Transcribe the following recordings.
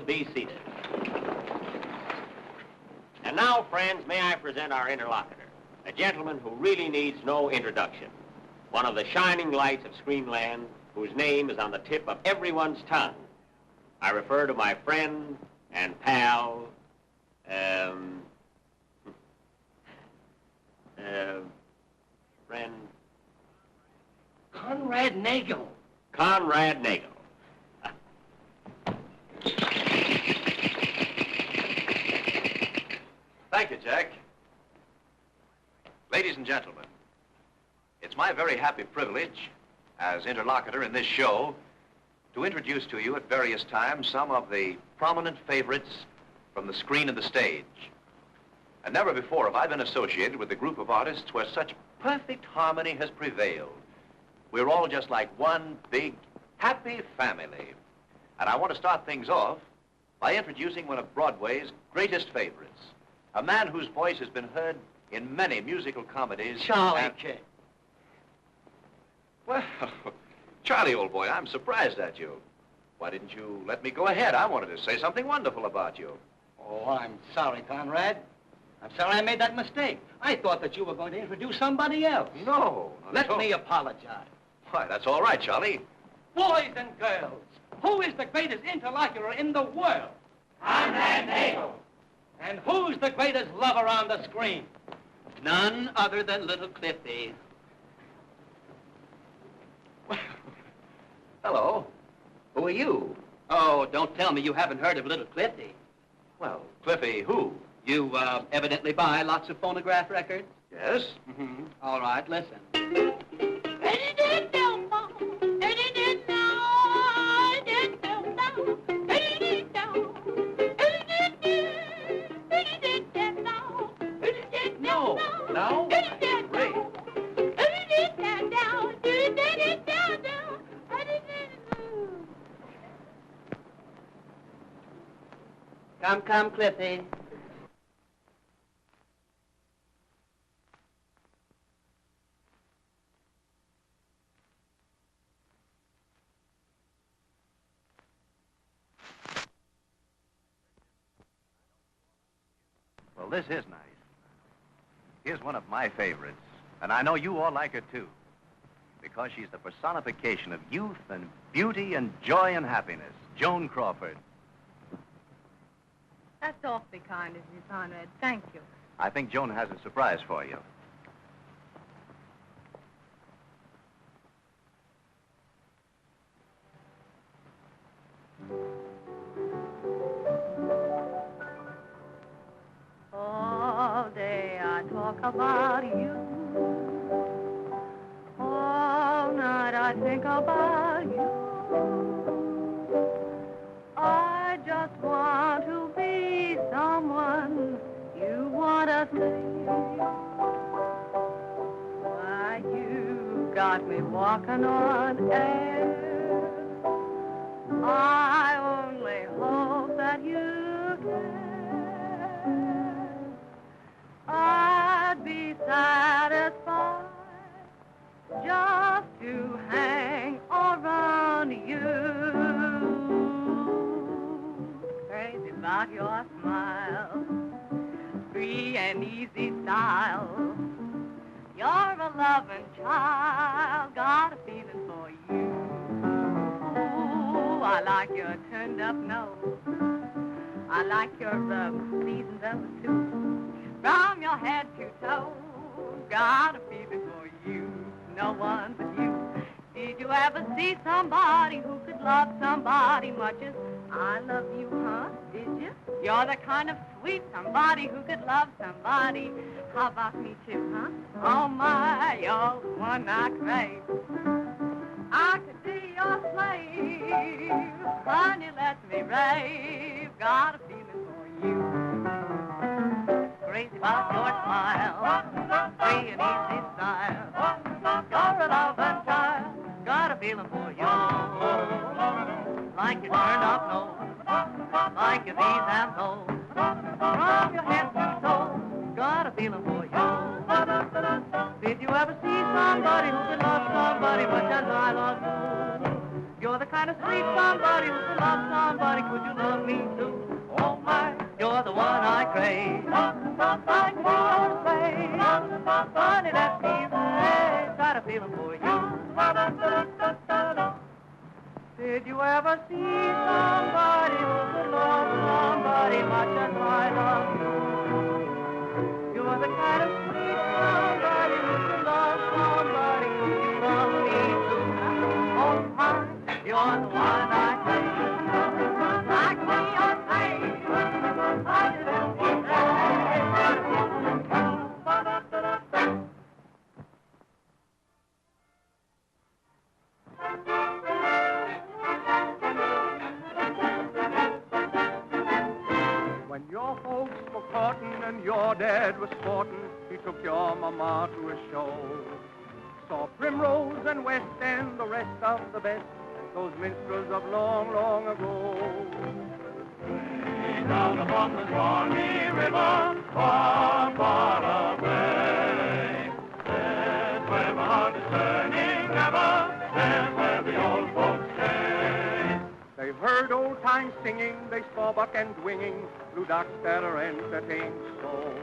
Be seated. And now, friends, may I present our interlocutor, a gentleman who really needs no introduction, one of the shining lights of Screenland, whose name is on the tip of everyone's tongue. I refer to my friend and pal, friend... Conrad Nagel. Conrad Nagel. Thank you, Jack. Ladies and gentlemen, it's my very happy privilege as interlocutor in this show to introduce to you at various times some of the prominent favorites from the screen and the stage. And never before have I been associated with a group of artists where such perfect harmony has prevailed. We're all just like one big, happy family. And I want to start things off by introducing one of Broadway's greatest favorites, a man whose voice has been heard in many musical comedies. Charlie King. Well, Charlie, old boy, I'm surprised at you. Why didn't you let me go ahead? I wanted to say something wonderful about you. Oh, I'm sorry, Conrad. I'm sorry I made that mistake. I thought that you were going to introduce somebody else. No, not at all. Let me apologize. Why, that's all right, Charlie. Boys and girls, who is the greatest interlocutor in the world? Conrad Nagel. And who's the greatest lover on the screen? None other than little Cliffy. Hello. Who are you? Oh, don't tell me you haven't heard of little Cliffy. Well, Cliffy, who? You evidently buy lots of phonograph records? Yes? Mm-hmm. All right, listen. No. No? Great. Come, Cliffy. Well, this is nice. Here's one of my favorites, and I know you all like her, too, because she's the personification of youth and beauty and joy and happiness. Joan Crawford. That's awfully kind of you, Conrad. Thank you. I think Joan has a surprise for you. All day I talk about you. All night I think about you. I just want to be someone you want to see. Why, you got me walking on air. I only hope that you care. I'd be satisfied just to hang around you. Crazy about your smile, free and easy style. You're a loving child, got a feeling for you. Ooh, I like your turned up nose. I like your seasoned velvet suit. From your head to toe, got a feeling for you. No one but you. Did you ever see somebody who could love somebody much as I love you, huh? Did you? You're the kind of sweet somebody who could love somebody. How about me too, huh? Oh my, you're the one I crave. I could be your slave. Honey, let me rave. Got a feeling for you. Crazy about your smile, free and easy style. You're a loving child, got a feeling for you. Like your turned up nose, like your V's and O's. From your head to toe, got a feeling for you. Did you ever see somebody who could love somebody much as I love you? You're the kind of sweet somebody who could love somebody. Could you love me too? Oh my, you're the one I crave. I can be your slave. Honey, let me rave. Got a feeling for you. Did you ever see somebody who could love somebody much as I love you? You're the kind of sweet somebody who could love somebody. Could you love me too? Oh my, you're the one I crave. I can be your slave. Honey, let me When your folks were courting and your dad was sporting, he took your mama to a show. Saw Primrose and West End, the rest of the best, those minstrels of long, long ago. Way down upon the Swanee River, far, far away, there's where my heart is turning ever, there's where the old folks stay. They heard old time singing, they saw buck and winging, blue ducks that are entertained so.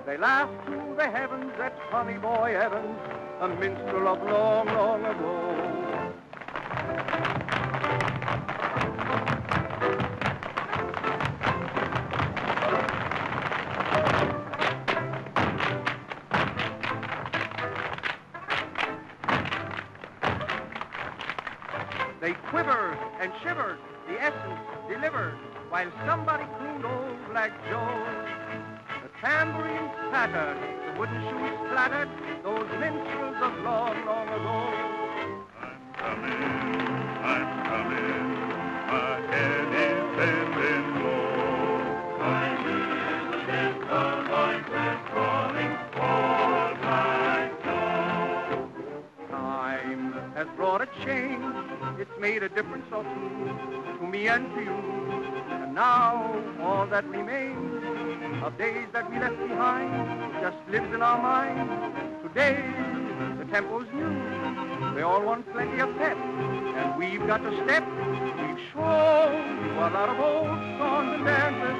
They laughed to the heavens at Honey Boy Evans, a minstrel of long, long ago. They quivered and shivered, the essence delivered, while somebody crooned old Black Joe. The tambourines pattered, the wooden shoes splattered, those minstrels of long, long ago. I'm coming, my head is bending low. I hear the distant voices calling for my snow. Time has brought a change, it's made a difference or two to me and to you. And now all that remains of days that we left behind just lives in our minds. Today the tempo's new, they all want plenty of pep, and we've got to step. We've shown you a lot of old songs and dances.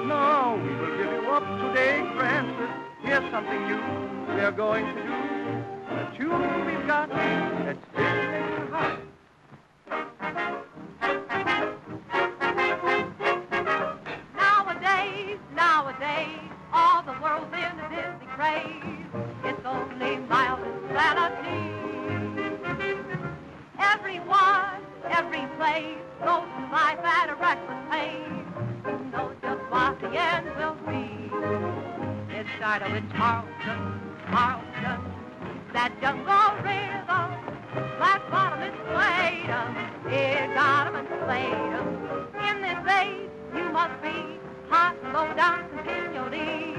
Now we will give you up today, Francis. Here's something new we're going to do. A tune we've got that's very hot. Nowadays, all the world's in a Disney craze. It's only mild insanity. Everyone, every place, goes through life at a reckless pace. Who knows just what the end will be? It started with Charleston, that jungle rhythm. Black bottom and played 'em, it got 'em and slayed 'em. In this age, you must be hot, low down continually,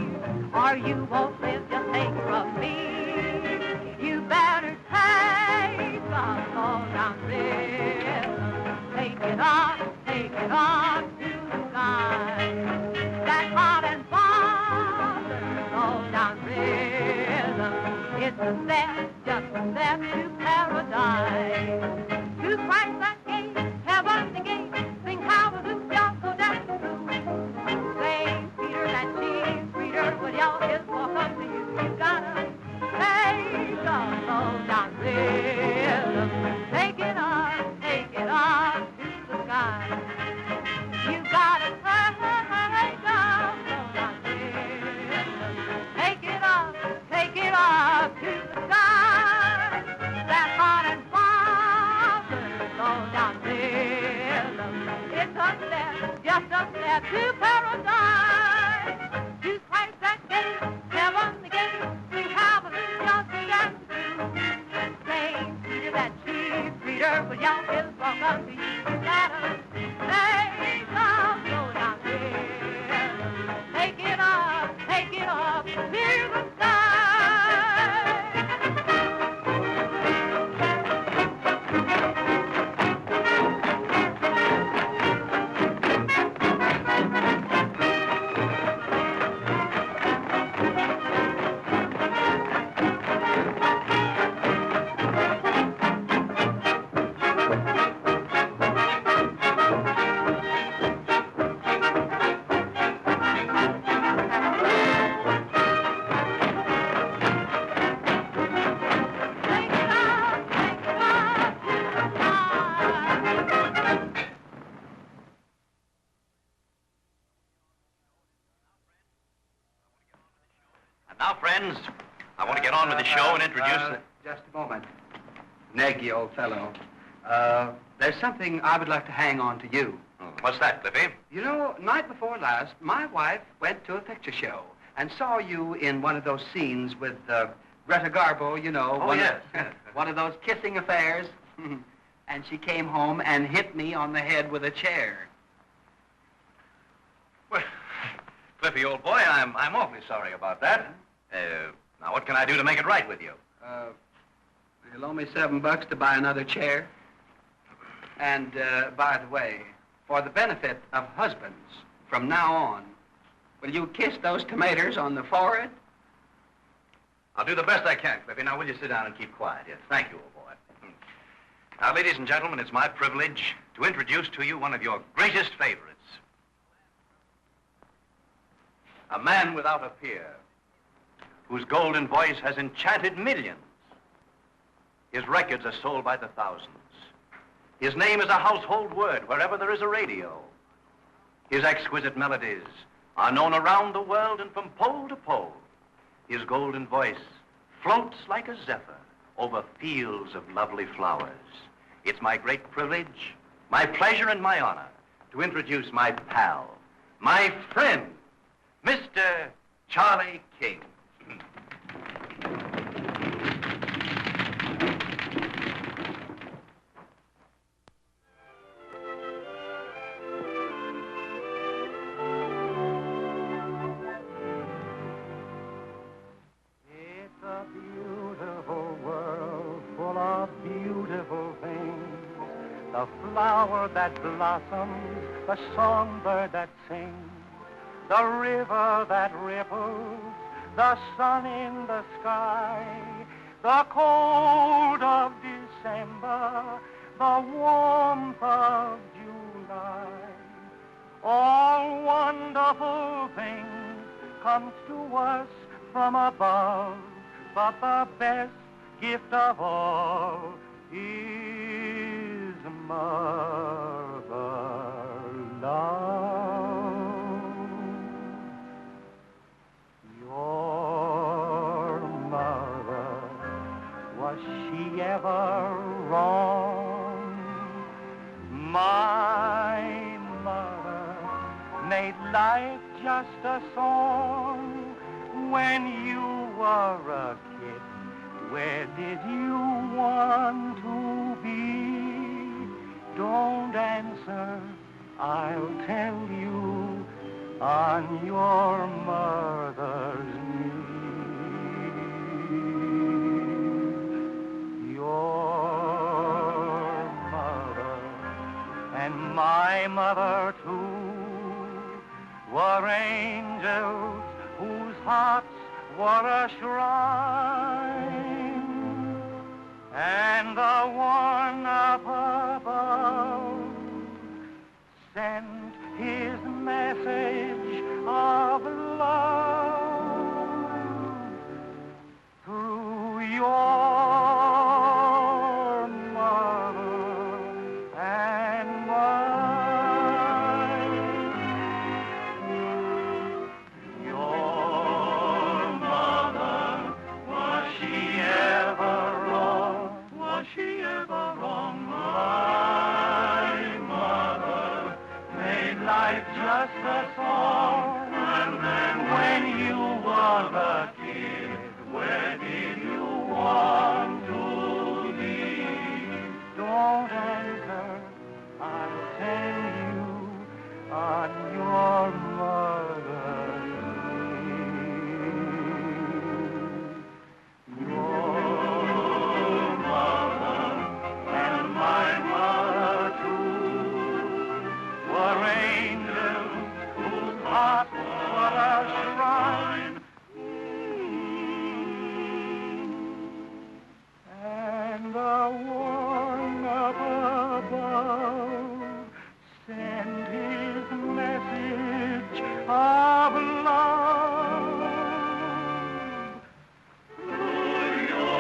or you won't live, just take it from me. You better take some low down rhythm. Take it up to the sky. That hot and bothered low down rhythm. It's a step, just a step to paradise. To Christ that gate, heaven the gate, sing hallelujah, go down the room. St. Peter, that cheese breeder, would yell his welcome to you. You gotta take a low down rhythm. Take it up to the sky. You gotta take a low down rhythm. Take it up to the sky. That hot and bothered low down rhythm. It's a step, just a step to paradise. To Christ that gate, heaven the gate, sing hallelujah, sing and through. St. Peter, that cheese breeder, will yell his welcome to you. You gotta take a low down rhythm. Take it up to the sky. Now, friends, I want to get on with the show and introduce Just a moment. Nagy, old fellow. There's something I would like to hang on to you. What's that, Cliffy? You know, night before last, my wife went to a picture show and saw you in one of those scenes with Greta Garbo, you know. Oh, yes. One of those kissing affairs. And she came home and hit me on the head with a chair. Well, Cliffy, old boy, I'm awfully sorry about that. Now, what can I do to make it right with you? You'll owe me $7 to buy another chair. And, by the way, for the benefit of husbands, from now on, will you kiss those tomatoes on the forehead? I'll do the best I can, Cliffy. Now, will you sit down and keep quiet? Yes, thank you, old boy. Now, ladies and gentlemen, it's my privilege to introduce to you one of your greatest favorites. A man without a peer, whose golden voice has enchanted millions. His records are sold by the thousands. His name is a household word wherever there is a radio. His exquisite melodies are known around the world and from pole to pole. His golden voice floats like a zephyr over fields of lovely flowers. It's my great privilege, my pleasure, and my honor to introduce my pal, my friend, Mr. Charlie King. The flower that blossoms, the songbird that sings, the river that ripples, the sun in the sky, the cold of December, the warmth of July. All wonderful things comes to us from above, but the best gift of all is mother love. Your mother, was she ever wrong? My mother made life just a song. When you were a kid, where did you want to be? Don't answer, I'll tell you, on your mother's knee. Your mother and my mother too were angels whose hearts were a shrine, and the one up above sent his message of love through your mother and mine. Your mother, was she ever wrong? Was she ever wrong? My mother made life just a song. And then when you were a kid, where did you want to be? Don't answer, I'll tell you on your mother's knee. Your mother and my mother too were angels whose hearts were a shrine. And the one up above sent his message of love through your mother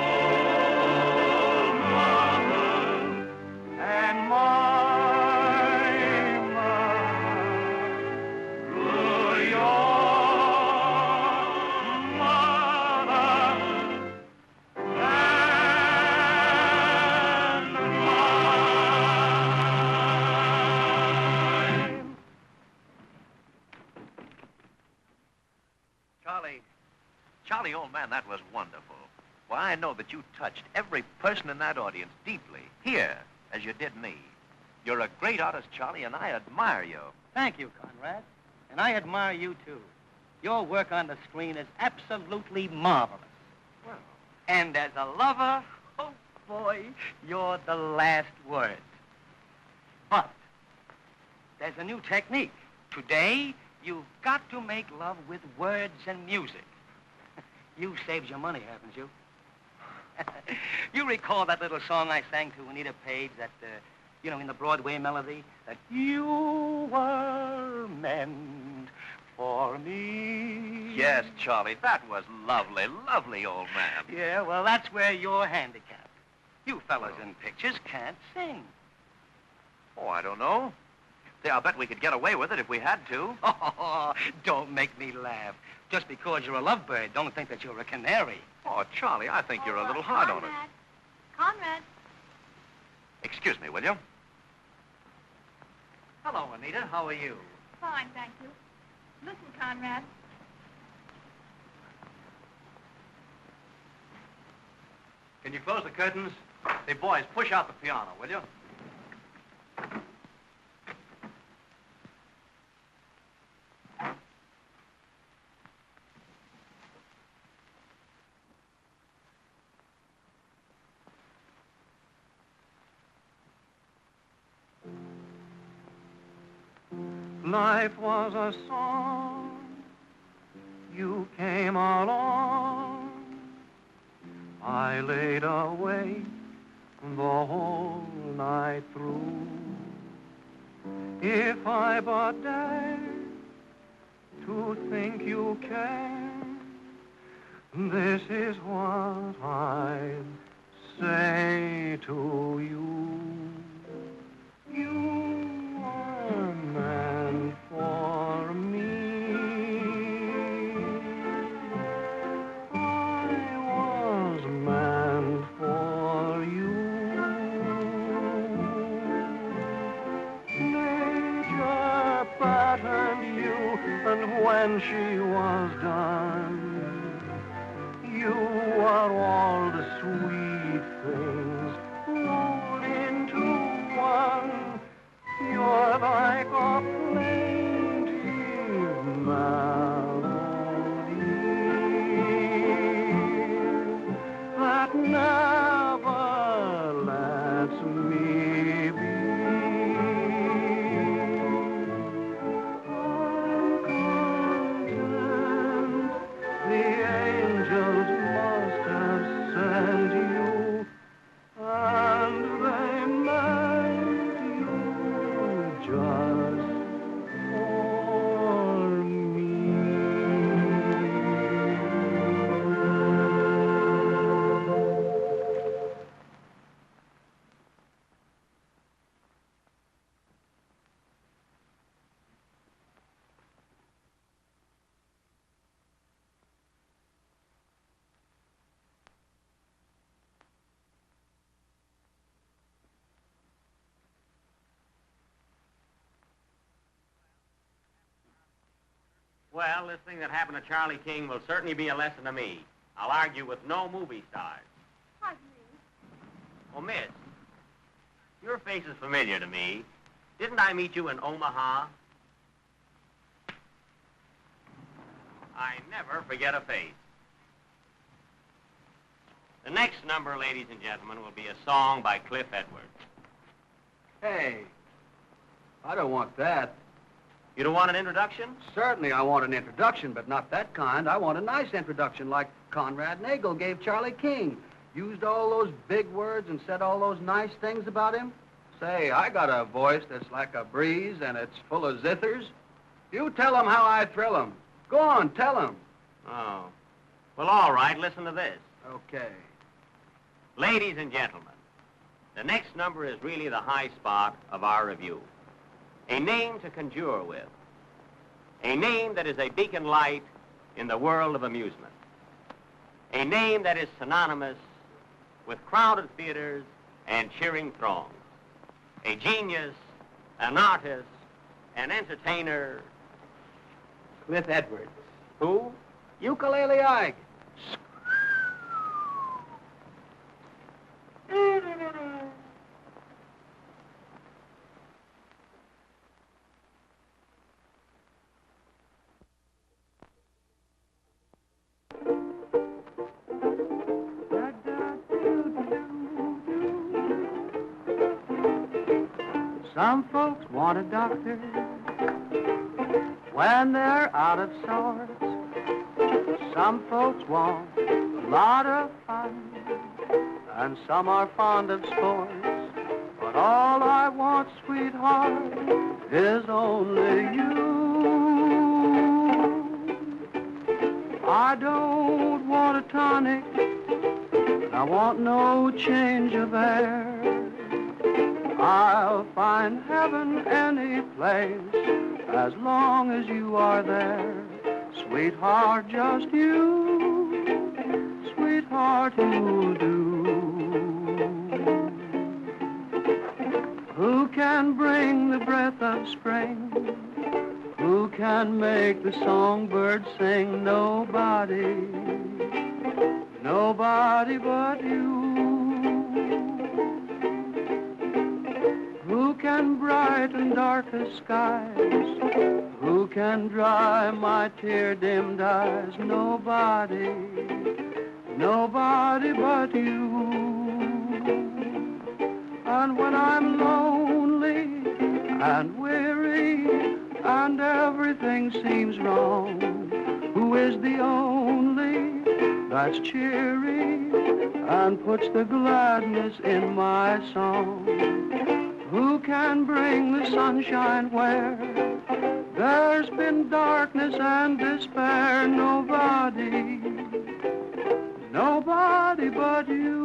and my mother, through your mother and mine. Charlie, old man, that was wonderful. Why, I know that you touched every person in that audience deeply, here, as you did me. You're a great artist, Charlie, and I admire you. Thank you, Conrad. And I admire you, too. Your work on the screen is absolutely marvelous. Well, And as a lover, oh, boy, you're the last word. But there's a new technique. Today, you've got to make love with words and music. You saved your money, haven't you? You recall that little song I sang to Anita Page, that You know, in the Broadway Melody, that you were meant for me. Yes, Charlie, that was lovely, lovely, old man. Yeah, well, that's where you're handicapped. You fellas in pictures can't sing. Oh, I don't know. I'll bet we could get away with it if we had to. Oh, don't make me laugh. Just because you're a lovebird, don't think that you're a canary. Oh, Charlie, I think you're a little hard on it. Conrad. Excuse me, will you? Hello, Anita. How are you? Fine, thank you. Listen, Conrad. Can you close the curtains? Hey, boys, push out the piano, will you? Life was a song, you came along, I laid awake the whole night through. If I but dare to think you care, this is what I'd say to you. You are meant for me. I was meant for you. Nature patterned you, and when she was done, you are all the sweet things rolled into one. You're like a plaintive melody that never lets me be. I'm content the angels must have sent you, and they meant you just for me. Well, this thing that happened to Charlie King will certainly be a lesson to me. I'll argue with no movie stars. Pardon me. Oh, miss, your face is familiar to me. Didn't I meet you in Omaha? I never forget a face. The next number, ladies and gentlemen, will be a song by Cliff Edwards. Hey, I don't want that. You don't want an introduction? Certainly I want an introduction, but not that kind. I want a nice introduction like Conrad Nagel gave Charlie King. Used all those big words and said all those nice things about him. Say, I got a voice that's like a breeze and it's full of zithers. You tell him how I thrill him. Go on, tell him. Oh. Well, all right, listen to this. Okay. Ladies and gentlemen, the next number is really the high spot of our review. A name to conjure with. A name that is a beacon light in the world of amusement. A name that is synonymous with crowded theaters and cheering throngs. A genius, an artist, an entertainer. Cliff Edwards. Who? Ukulele Ike. Some folks want a doctor when they're out of sorts. Some folks want a lot of fun, and some are fond of sports. But But all I want, sweetheart, is only you. I don't want a tonic, I want no change of air. I'll find heaven any place as long as you are there. Sweetheart, just you, sweetheart, who'll do. Who can bring the breath of spring? Who can make the songbird sing? Nobody, nobody but you. Who can brighten darkest skies? Who can dry my tear-dimmed eyes? Nobody, nobody but you. And when I'm lonely and weary and everything seems wrong, who is the only that's cheery and puts the gladness in my song? Who can bring the sunshine where there's been darkness and despair? Nobody, nobody but you.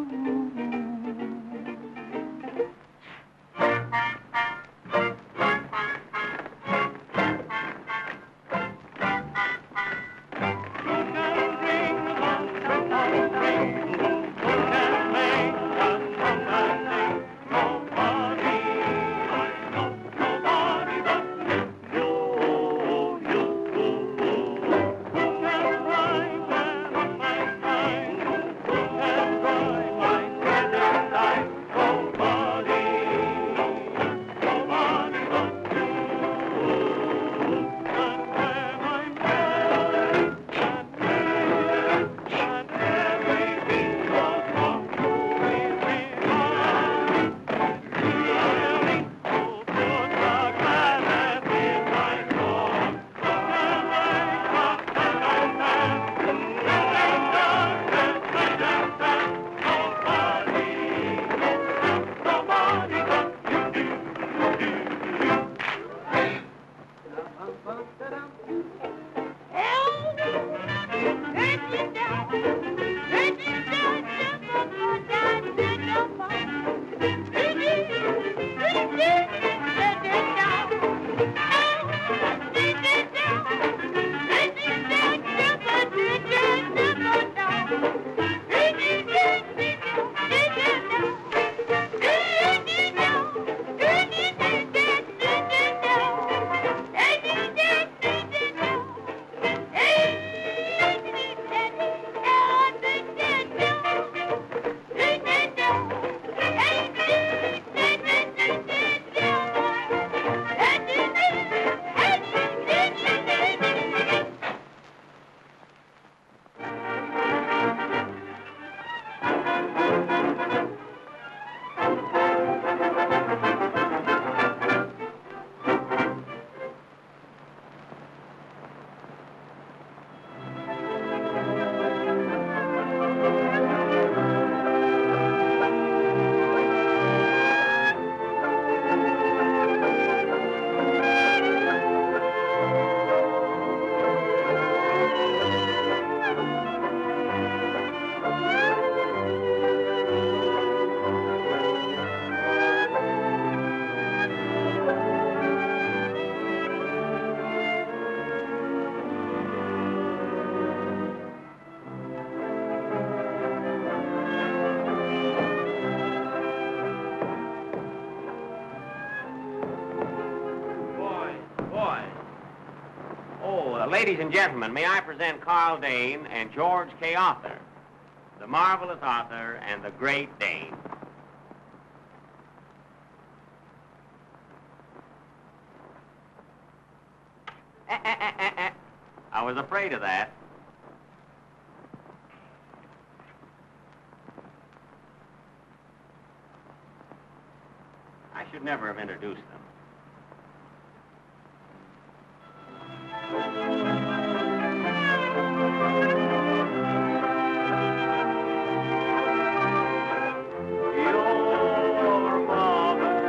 Ladies and gentlemen, may I present Carl Dane and George K. Arthur, the marvelous Arthur and the great Dane. I was afraid of that. I should never have introduced them. Your mother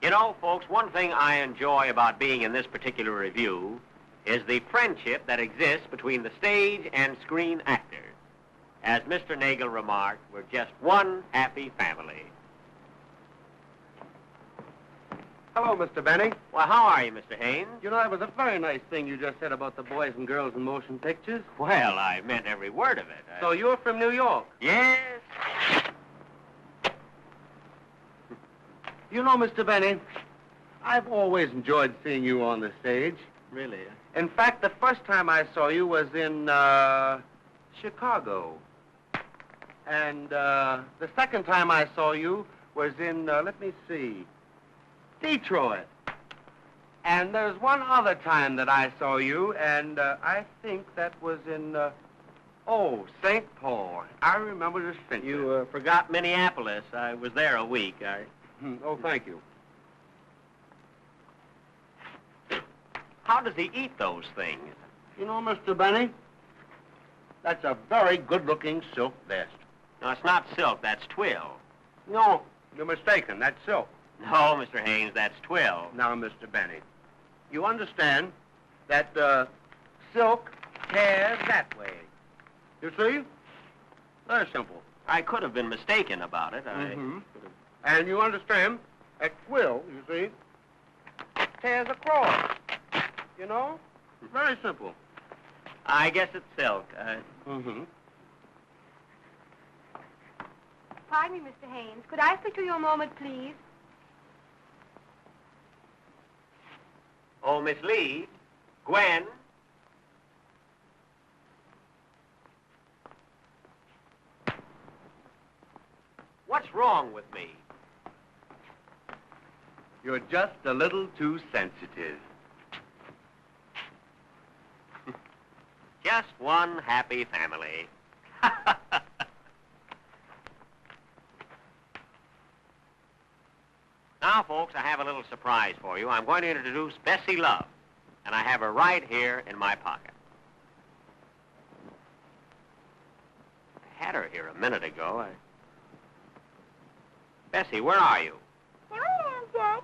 You know, folks, one thing I enjoy about being in this particular review is the friendship that exists between the stage and screen actors. As Mr. Nagel remarked, we're just one happy family. Hello, Mr. Benny. Well, how are you, Mr. Haines? You know, that was a very nice thing you just said about the boys and girls in motion pictures. Well, I meant every word of it. So you're from New York? Yes. You know, Mr. Benny, I've always enjoyed seeing you on the stage. Really? In fact, the first time I saw you was in, Chicago. And, the second time I saw you was in, let me see, Detroit. And there's one other time that I saw you, and, I think that was in, St. Paul. I remember distinctly. You forgot Minneapolis. I was there a week. Oh, thank you. How does he eat those things? You know, Mr. Benny, that's a very good-looking silk vest. No, it's not silk. That's twill. No, you're mistaken. That's silk. No, Mr. Haines, that's twill. Now, Mr. Benny, you understand that silk tears that way. You see? Very simple. I could have been mistaken about it. And you understand that twill, you see, tears across. You know? Very simple. I guess it's silk. Pardon me, Mr. Haines. Could I speak to you a moment, please? Oh, Miss Lee. Gwen. What's wrong with me? You're just a little too sensitive. Just one happy family. Now, folks, I have a little surprise for you. I'm going to introduce Bessie Love, and I have her right here in my pocket. I had her here a minute ago. Bessie, where are you? Here I am, Jack.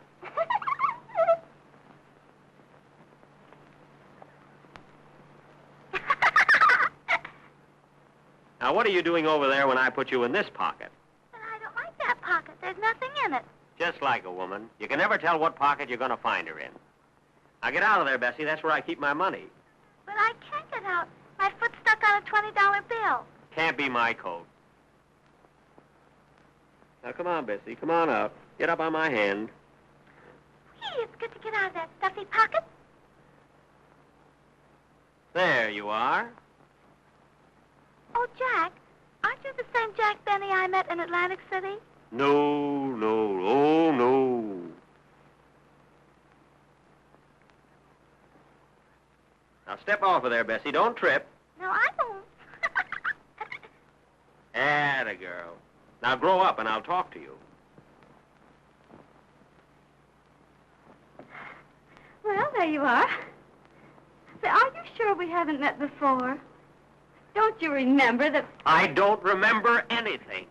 Now, what are you doing over there when I put you in this pocket? And I don't like that pocket. There's nothing in it. Just like a woman. You can never tell what pocket you're going to find her in. Now, get out of there, Bessie. That's where I keep my money. But I can't get out. My foot's stuck on a $20 bill. Can't be my coat. Now, come on, Bessie. Come on up. Get up on my hand. Gee, it's good to get out of that stuffy pocket. There you are. Oh, Jack, aren't you the same Jack Benny I met in Atlantic City? No, no, oh, no. Now, step off of there, Bessie. Don't trip. No, I won't. Atta girl. Now, grow up, and I'll talk to you. Well, there you are. Say, are you sure we haven't met before? Don't you remember that... I don't remember anything.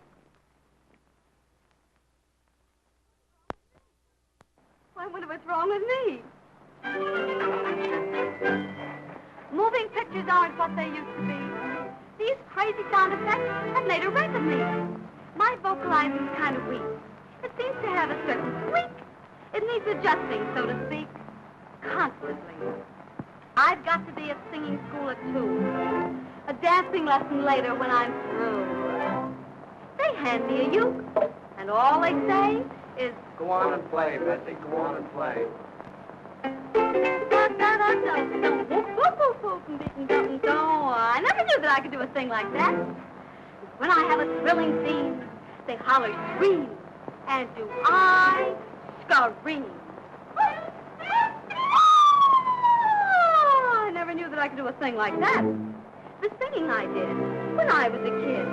I wonder what's wrong with me. Moving pictures aren't what they used to be. These crazy sound effects have made a wreck of me. My vocalizing's kind of weak. It seems to have a certain squeak. It needs adjusting, so to speak, constantly. I've got to be at singing school at 2. A dancing lesson later when I'm through. They hand me a uke, and all they say is... Go on and play, Bessie. Go on and play. I never knew that I could do a thing like that. When I have a thrilling scene, they holler, scream, and do I scream. I never knew that I could do a thing like that. The singing I did when I was a kid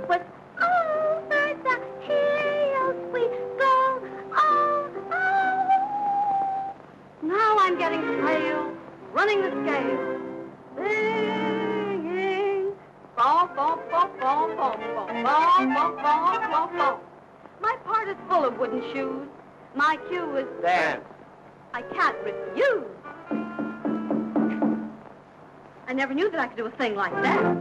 was over the hills we go, oh, oh. Now I'm getting frail, running the scale, singing, bom, bom, bom, bom, bom, bom, bom, bom, bom, bom, bom. My part is full of wooden shoes. My cue was... Dance. I can't refuse. I never knew that I could do a thing like that.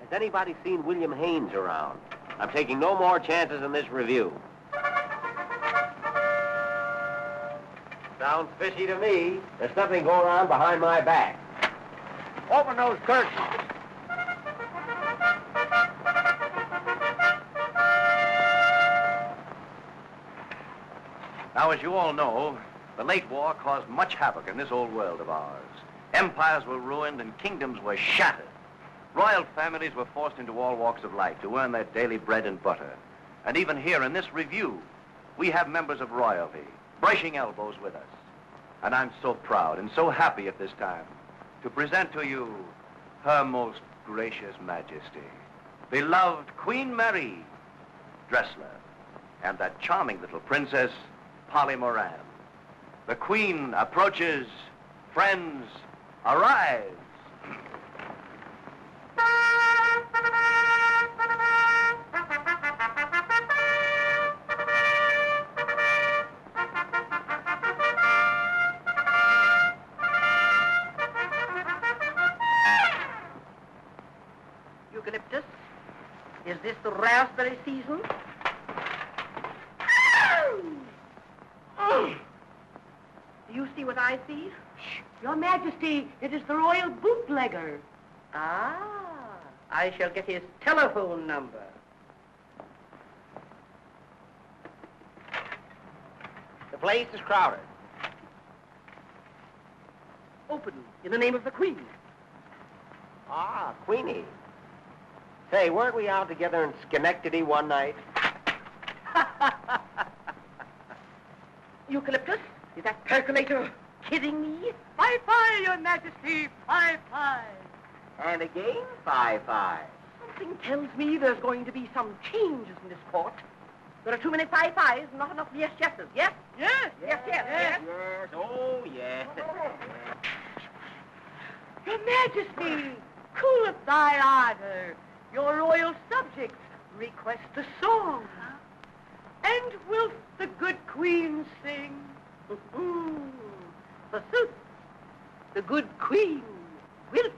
Has anybody seen William Haines around? I'm taking no more chances in this review. Sounds fishy to me. There's something going on behind my back. Open those curtains. Now, as you all know, the late war caused much havoc in this old world of ours. Empires were ruined and kingdoms were shattered. Royal families were forced into all walks of life to earn their daily bread and butter. And even here in this review, we have members of royalty brushing elbows with us. And I'm so proud and so happy at this time to present to you Her Most Gracious Majesty, beloved Queen Mary, Dressler, and that charming little princess, Polly Moran. The Queen approaches. Friends, arise. Eucalyptus, is this the raspberry season? Do you see what I see? Your Majesty, it is the royal bootlegger. Ah, I shall get his telephone number. The place is crowded. Open in the name of the Queen. Ah, Queenie. Say, weren't we out together in Schenectady one night? Eucalyptus, is that percolator kidding me? Fie, Your Majesty, fie. And again, 5-5. Something tells me there's going to be some changes in this court. There are too many fie-fies, not enough yes-yeses. Yes? Yes. Yes, oh, yes. Your Majesty, cooleth thy ardor. Your royal subjects request a song. And wilt the good queen sing? Forsooth, the good queen wilt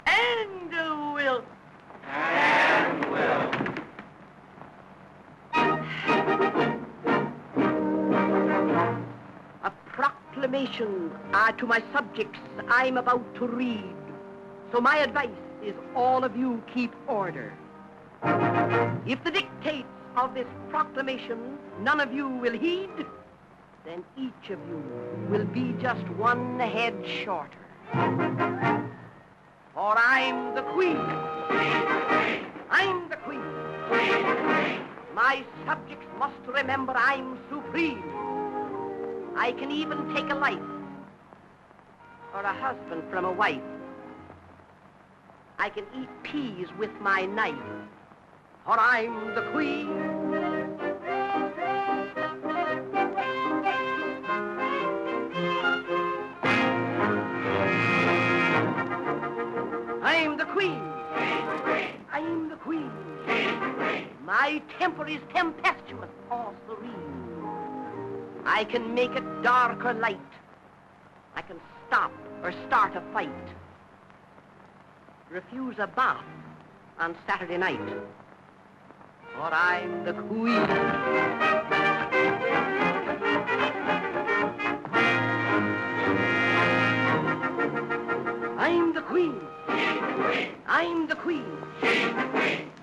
and wilt. And will. A proclamation to my subjects I'm about to read. So my advice is all of you keep order. If the dictates of this proclamation none of you will heed, then each of you will be just one head shorter. For I'm the queen. I'm the queen. My subjects must remember I'm supreme. I can even take a life. or a husband from a wife. I can eat peas with my knife, for I'm the queen. I'm the queen. I'm the queen. My temper is tempestuous or serene. I can make it dark or light. I can stop or start a fight. Refuse a bath on Saturday night. For I'm the queen. I'm the queen. I'm the queen.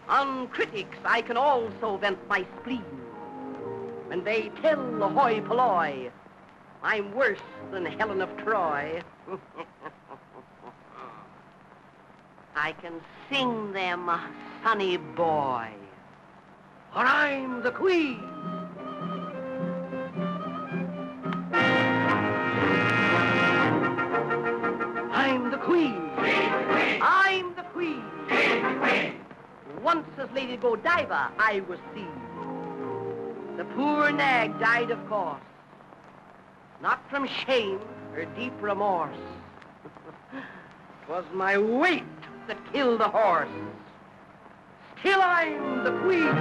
On critics, I can also vent my spleen. When they tell the hoi polloi, I'm worse than Helen of Troy. I can sing them, sonny boy, for I'm the queen. I'm the queen. I'm the queen. Once as Lady Godiva I was seen. The poor nag died, of course, not from shame or deep remorse. 'Twas my weight that killed the horse. Still I'm the queen.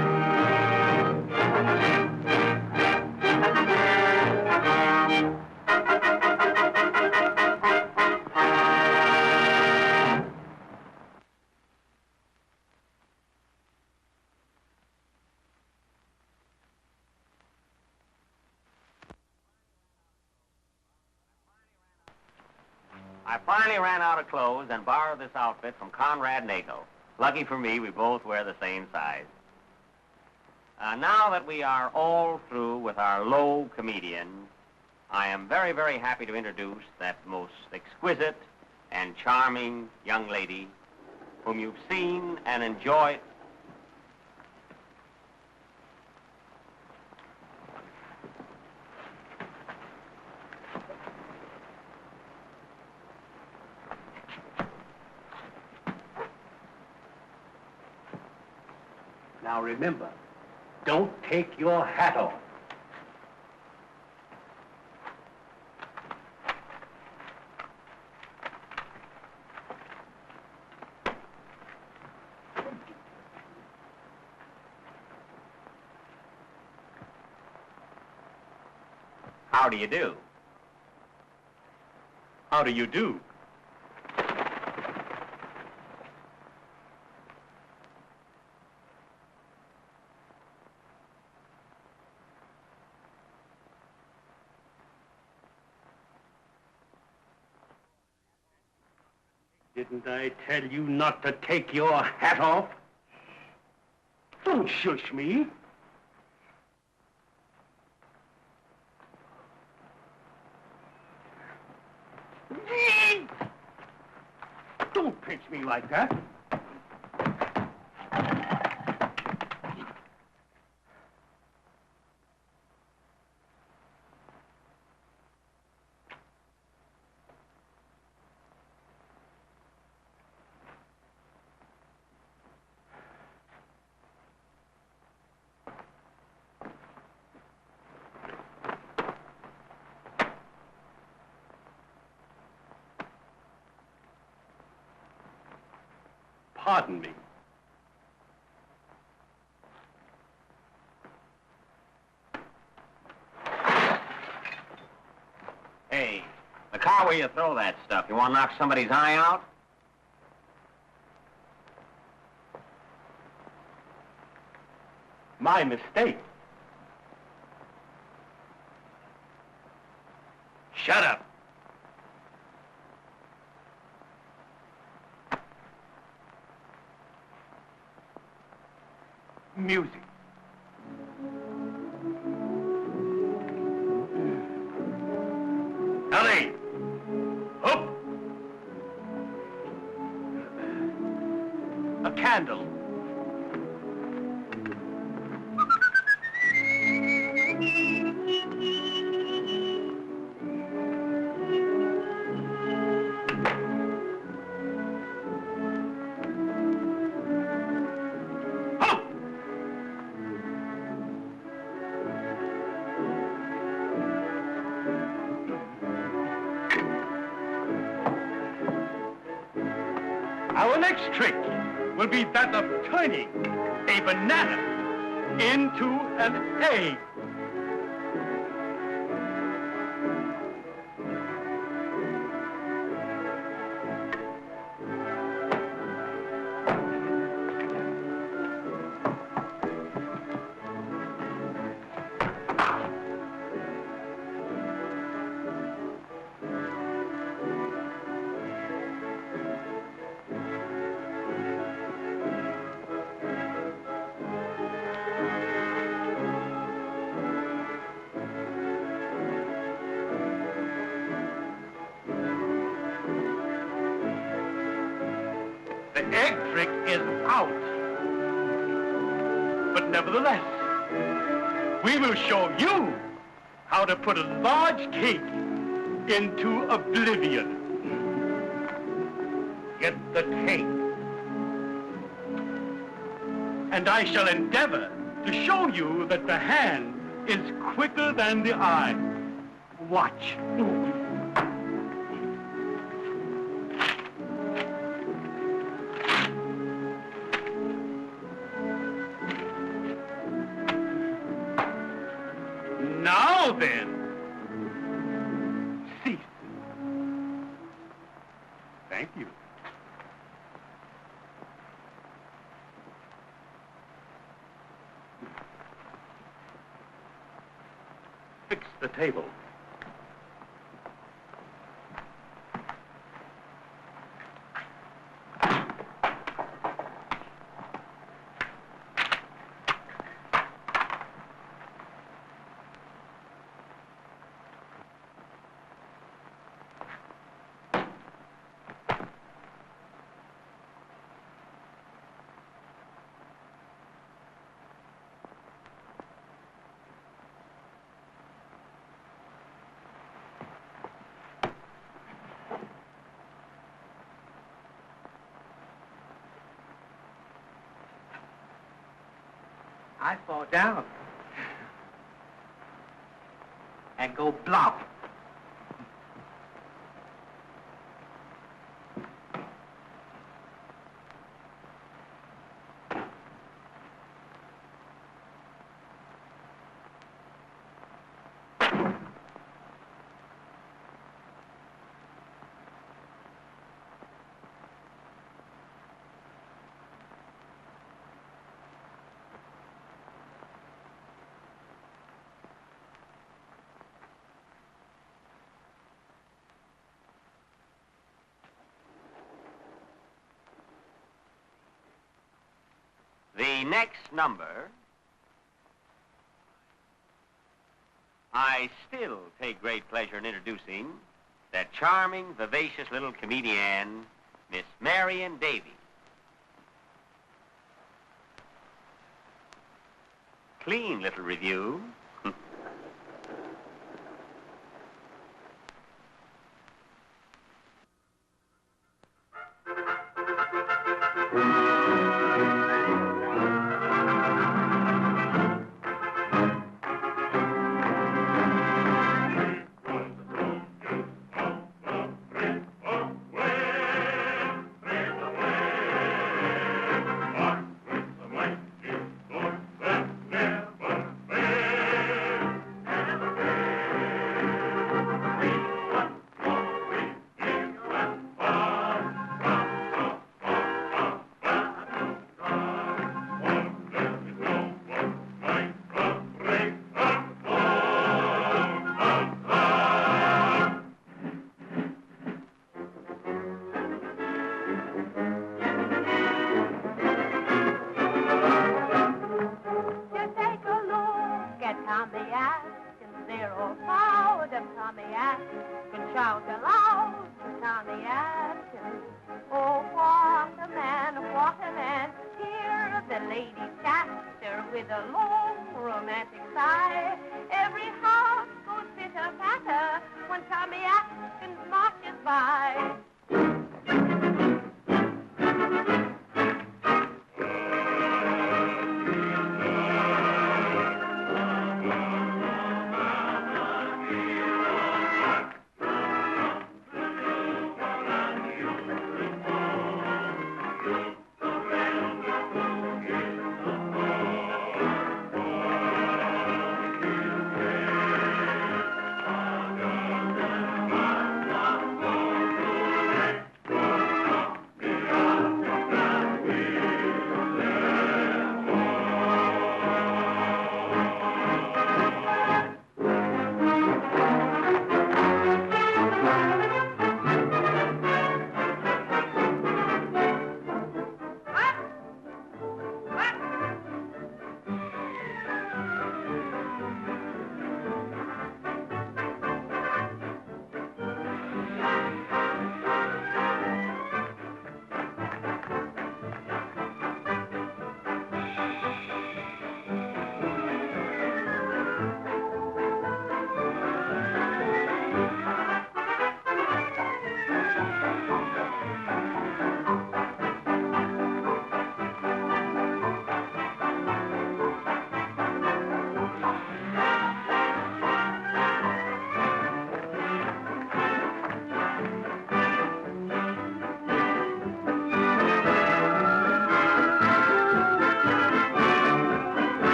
I finally ran out of clothes and borrowed this outfit from Conrad Nagel. Lucky for me, we both wear the same size. Now that we are all through with our low comedian, I am very, very happy to introduce that most exquisite and charming young lady whom you've seen and enjoyed. Now remember, don't take your hat off. How do you do? How do you do? Didn't I tell you not to take your hat off? Don't shush me. Don't pinch me like that. Pardon me. Hey, the car where you throw that stuff, you want to knock somebody's eye out? My mistake. Shut up. Music. Ellie! Up! A candle. Our next trick will be that of turning a banana into an egg. The egg trick is out. But nevertheless, we will show you how to put a large cake into oblivion. Get the cake. And I shall endeavor to show you that the hand is quicker than the eye. Watch. Now then, cease. Thank you. Fix the table. I fall down and go blop. The next number, I still take great pleasure in introducing that charming, vivacious little comedian, Miss Marion Davies. Clean little review.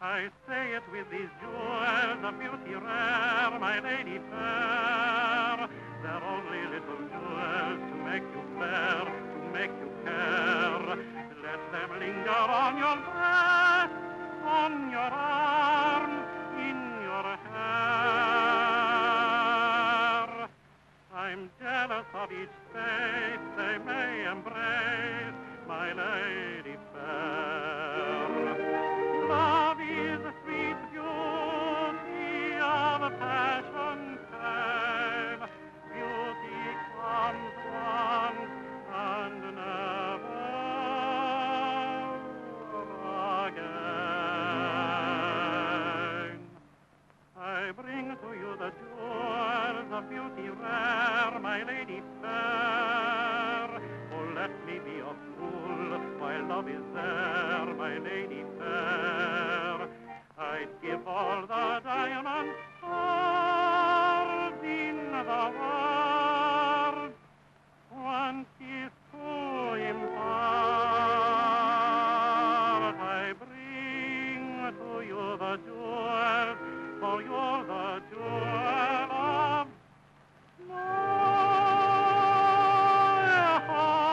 I say it with these jewels of beauty rare, my lady fair. They're only little jewels to make you fair, to make you care. Let them linger on your breast, on your arm, in your hair. I'm jealous of each space they may embrace, my lady fair. Love is the sweet beauty of a passion tale. Beauty comes once and never again. I bring to you the jewels of beauty rare, my lady fair. Oh, let me be a fool while love is there, my lady fair. I'd give all the diamond stars in the world, one kiss to impart. I bring to you the jewels, for you're the jewel of my heart.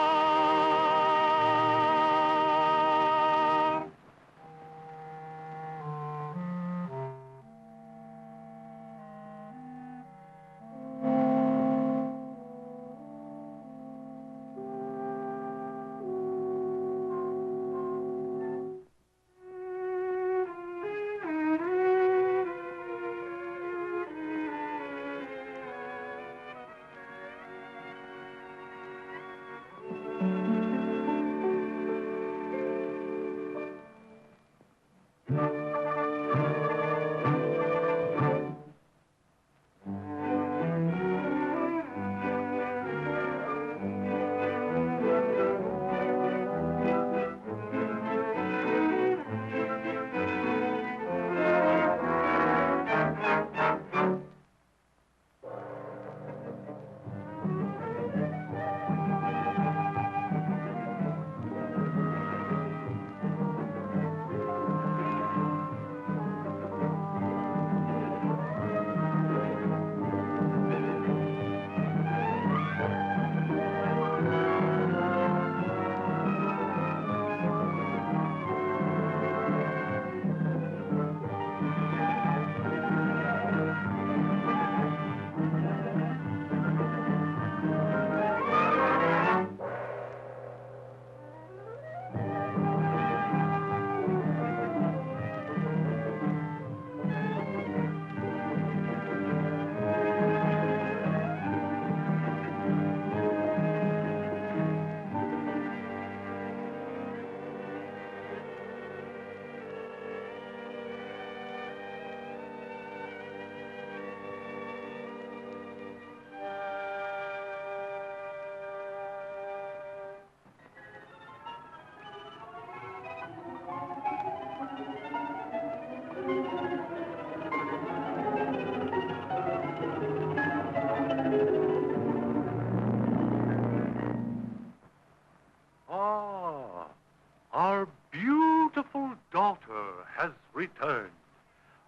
Our beautiful daughter has returned,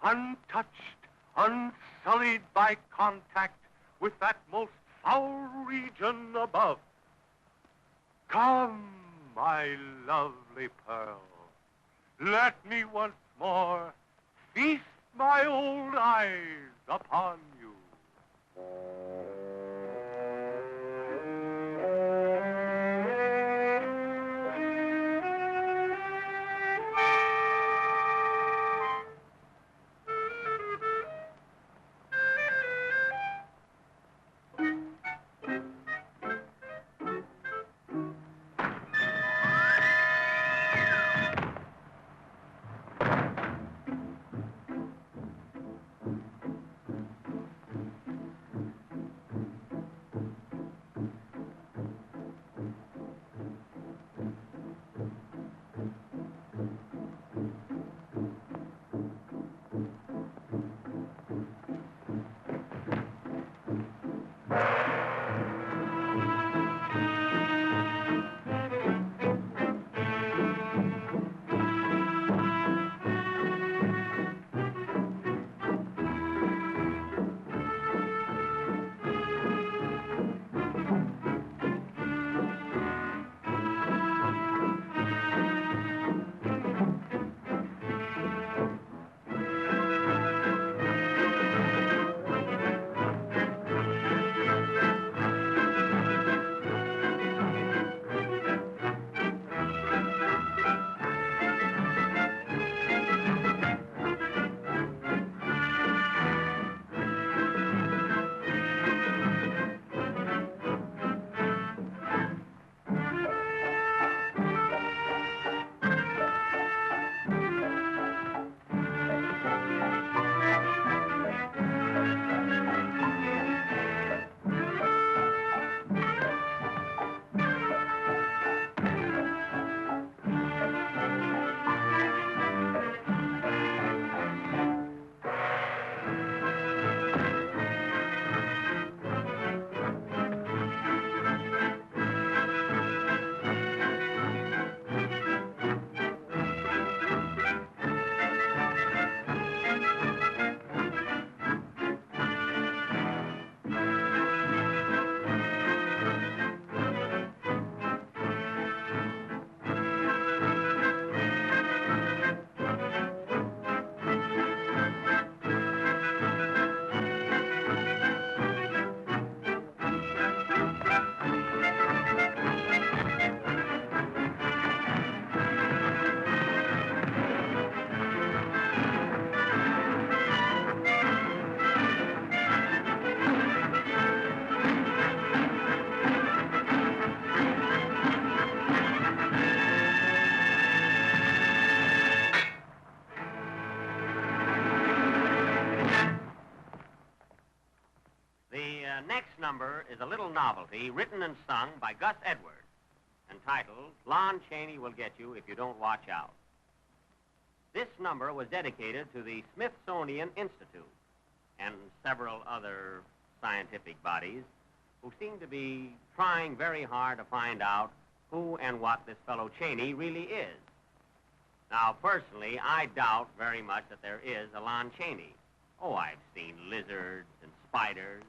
untouched, unsullied by contact with that most foul region above. Come, my lovely pearl, let me once more feast my old eyes upon you. number is a little novelty written and sung by Gus Edwards, entitled Lon Chaney Will Get You If You Don't Watch Out. This number was dedicated to the Smithsonian Institute and several other scientific bodies who seem to be trying very hard to find out who and what this fellow Chaney really is. Now, personally, I doubt very much that there is a Lon Chaney. Oh, I've seen lizards and spiders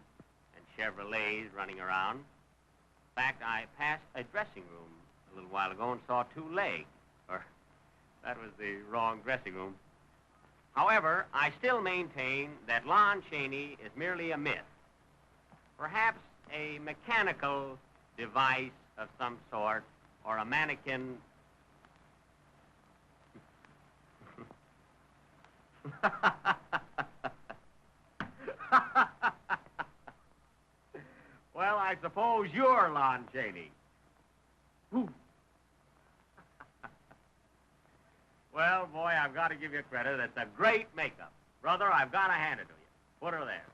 and Chevrolets running around. In fact, I passed a dressing room a little while ago and saw two legs. Or, that was the wrong dressing room. However, I still maintain that Lon Chaney is merely a myth. Perhaps a mechanical device of some sort, or a mannequin. Well, I suppose you're Lon Chaney. Well, boy, I've got to give you credit. It's a great makeup. Brother, I've got to hand it to you. Put her there.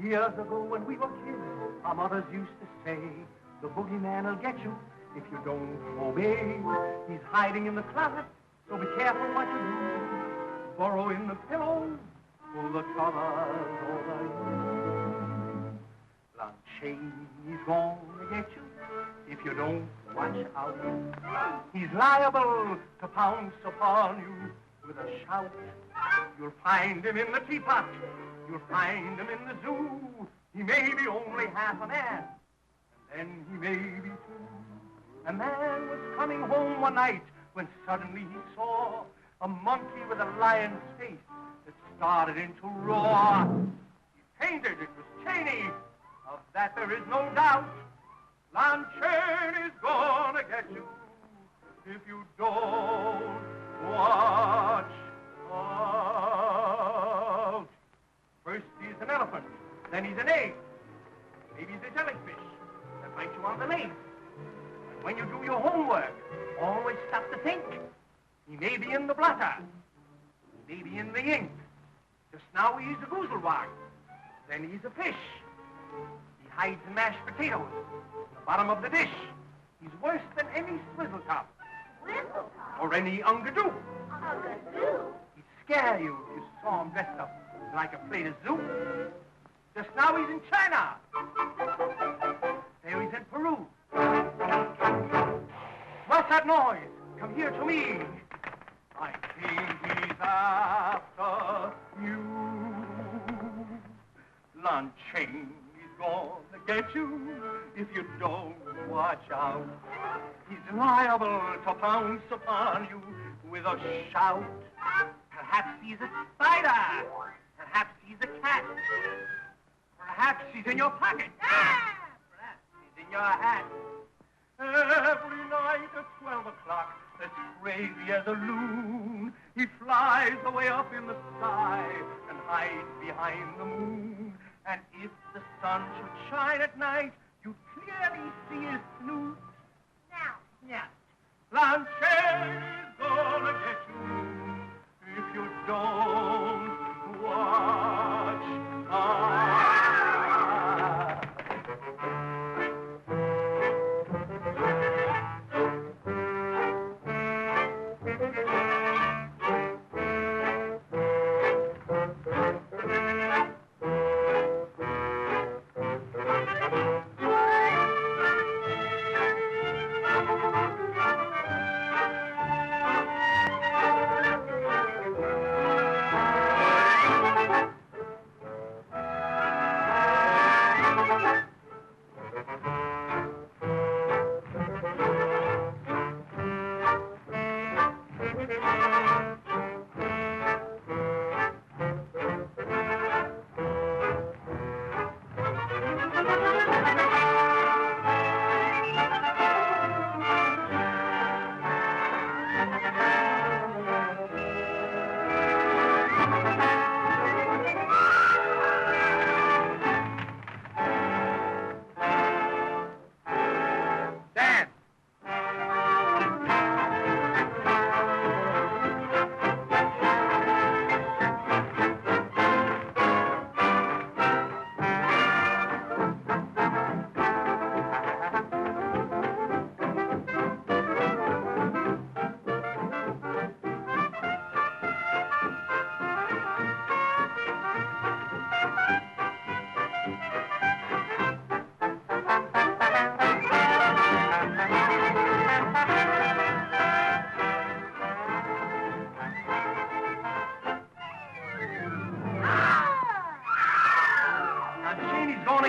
Years ago when we were kids, our mothers used to say, the boogeyman will get you if you don't obey. He's hiding in the closet, so be careful what you do. Burrow in the pillows, pull the covers over you. Lon Chaney's gonna get you if you don't watch out. He's liable to pounce upon you with a shout. You'll find him in the teapot. You'll find him in the zoo. He may be only half a man, and then he may be two. A man was coming home one night when suddenly he saw a monkey with a lion's face that started into roar. He fainted. It was Chaney. Of that there is no doubt. Lon Chaney's gonna get you if you don't watch out. First he's an elephant, then he's an egg. Maybe he's a jellyfish that bites you on the leg. And when you do your homework, always stop to think. He may be in the blotter. He may be in the ink. Just now he's a goozlewog. Then he's a fish. He hides in mashed potatoes in the bottom of the dish. He's worse than any swizzle-top. Swizzle-top? Or any ungadoo. Ungadoo? He'd scare you if you saw him dressed up like a plate of soup. Just now he's in China. There he's in Peru. What's that noise? Come here to me. I think he's after you. Lon Chaney's gonna get you if you don't watch out. He's liable to pounce upon you with a shout. Perhaps he's a spider. Perhaps he's a cat. Perhaps he's in your pocket. Perhaps he's in your hat. Every night at 12 o'clock, as crazy as a loon, he flies away up in the sky and hides behind the moon. And if the sun should shine at night, you'd clearly see his snoot. Now. Yeah. Lon Chaney's gonna get you if you don't watch out.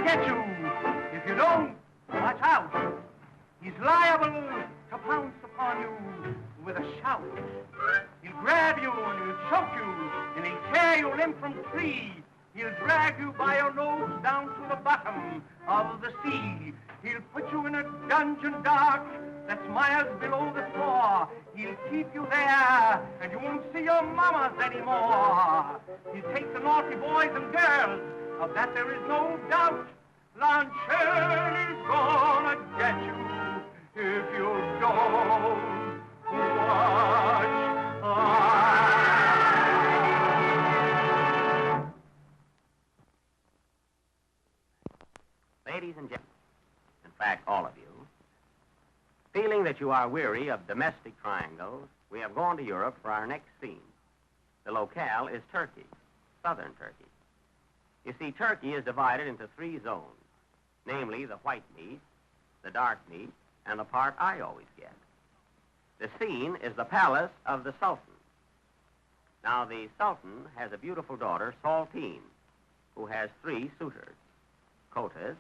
gonna get you. If you don't, watch out. He's liable to pounce upon you with a shout. He'll grab you and he'll choke you and he'll tear you limb from tree. He'll drag you by your nose down to the bottom of the sea. He'll put you in a dungeon dark that's miles below the floor. He'll keep you there, and you won't see your mamas anymore. He'll take the naughty boys and girls, of that there is no doubt. Lon Shirley's gonna get you if you don't watch out. Ladies and gentlemen, in fact, all of you, feeling that you are weary of domestic triangles, we have gone to Europe for our next scene. The locale is Turkey, southern Turkey. You see, Turkey is divided into 3 zones, namely the white meat, the dark meat, and the part I always get. The scene is the palace of the Sultan. Now, the Sultan has a beautiful daughter, Saltine, who has 3 suitors, Cotus,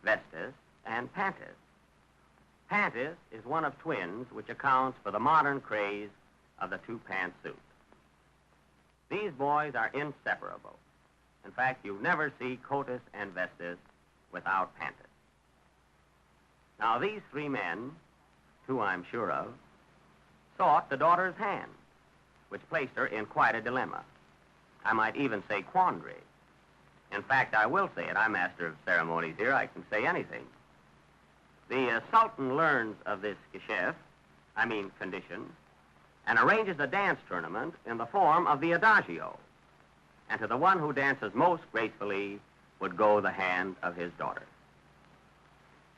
Vestas, and Pantis. Pantis is one of twins, which accounts for the modern craze of the 2-pant suit. These boys are inseparable. In fact, you never see Cotus and Vestas without Pantis. Now, these 3 men, 2 I'm sure of, sought the daughter's hand, which placed her in quite a dilemma. I might even say quandary. In fact, I will say it. I'm master of ceremonies here. I can say anything. The Sultan learns of this condition, and arranges a dance tournament in the form of the adagio. And to the one who dances most gracefully would go the hand of his daughter.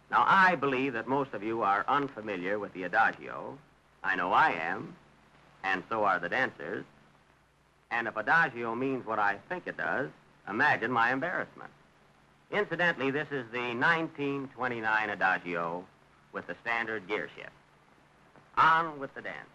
Now, I believe that most of you are unfamiliar with the adagio. I know I am, and so are the dancers. And if adagio means what I think it does, imagine my embarrassment. Incidentally, this is the 1929 adagio with the standard gear shift. On with the dance.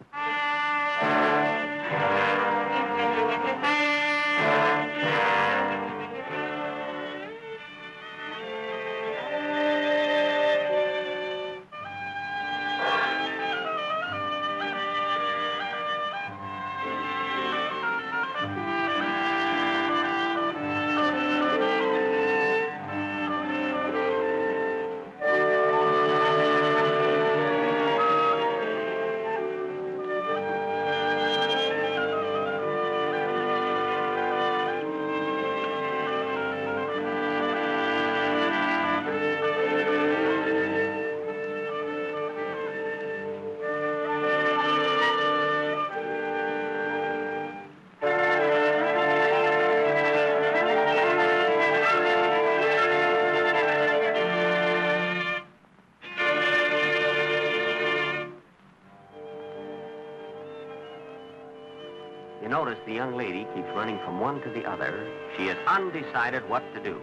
Notice the young lady keeps running from one to the other. She is undecided what to do.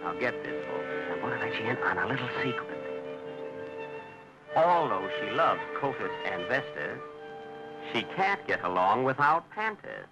Now get this, folks. I'm going to let you in on a little secret. Although she loves Cotus and Vestas, she can't get along without Pantis.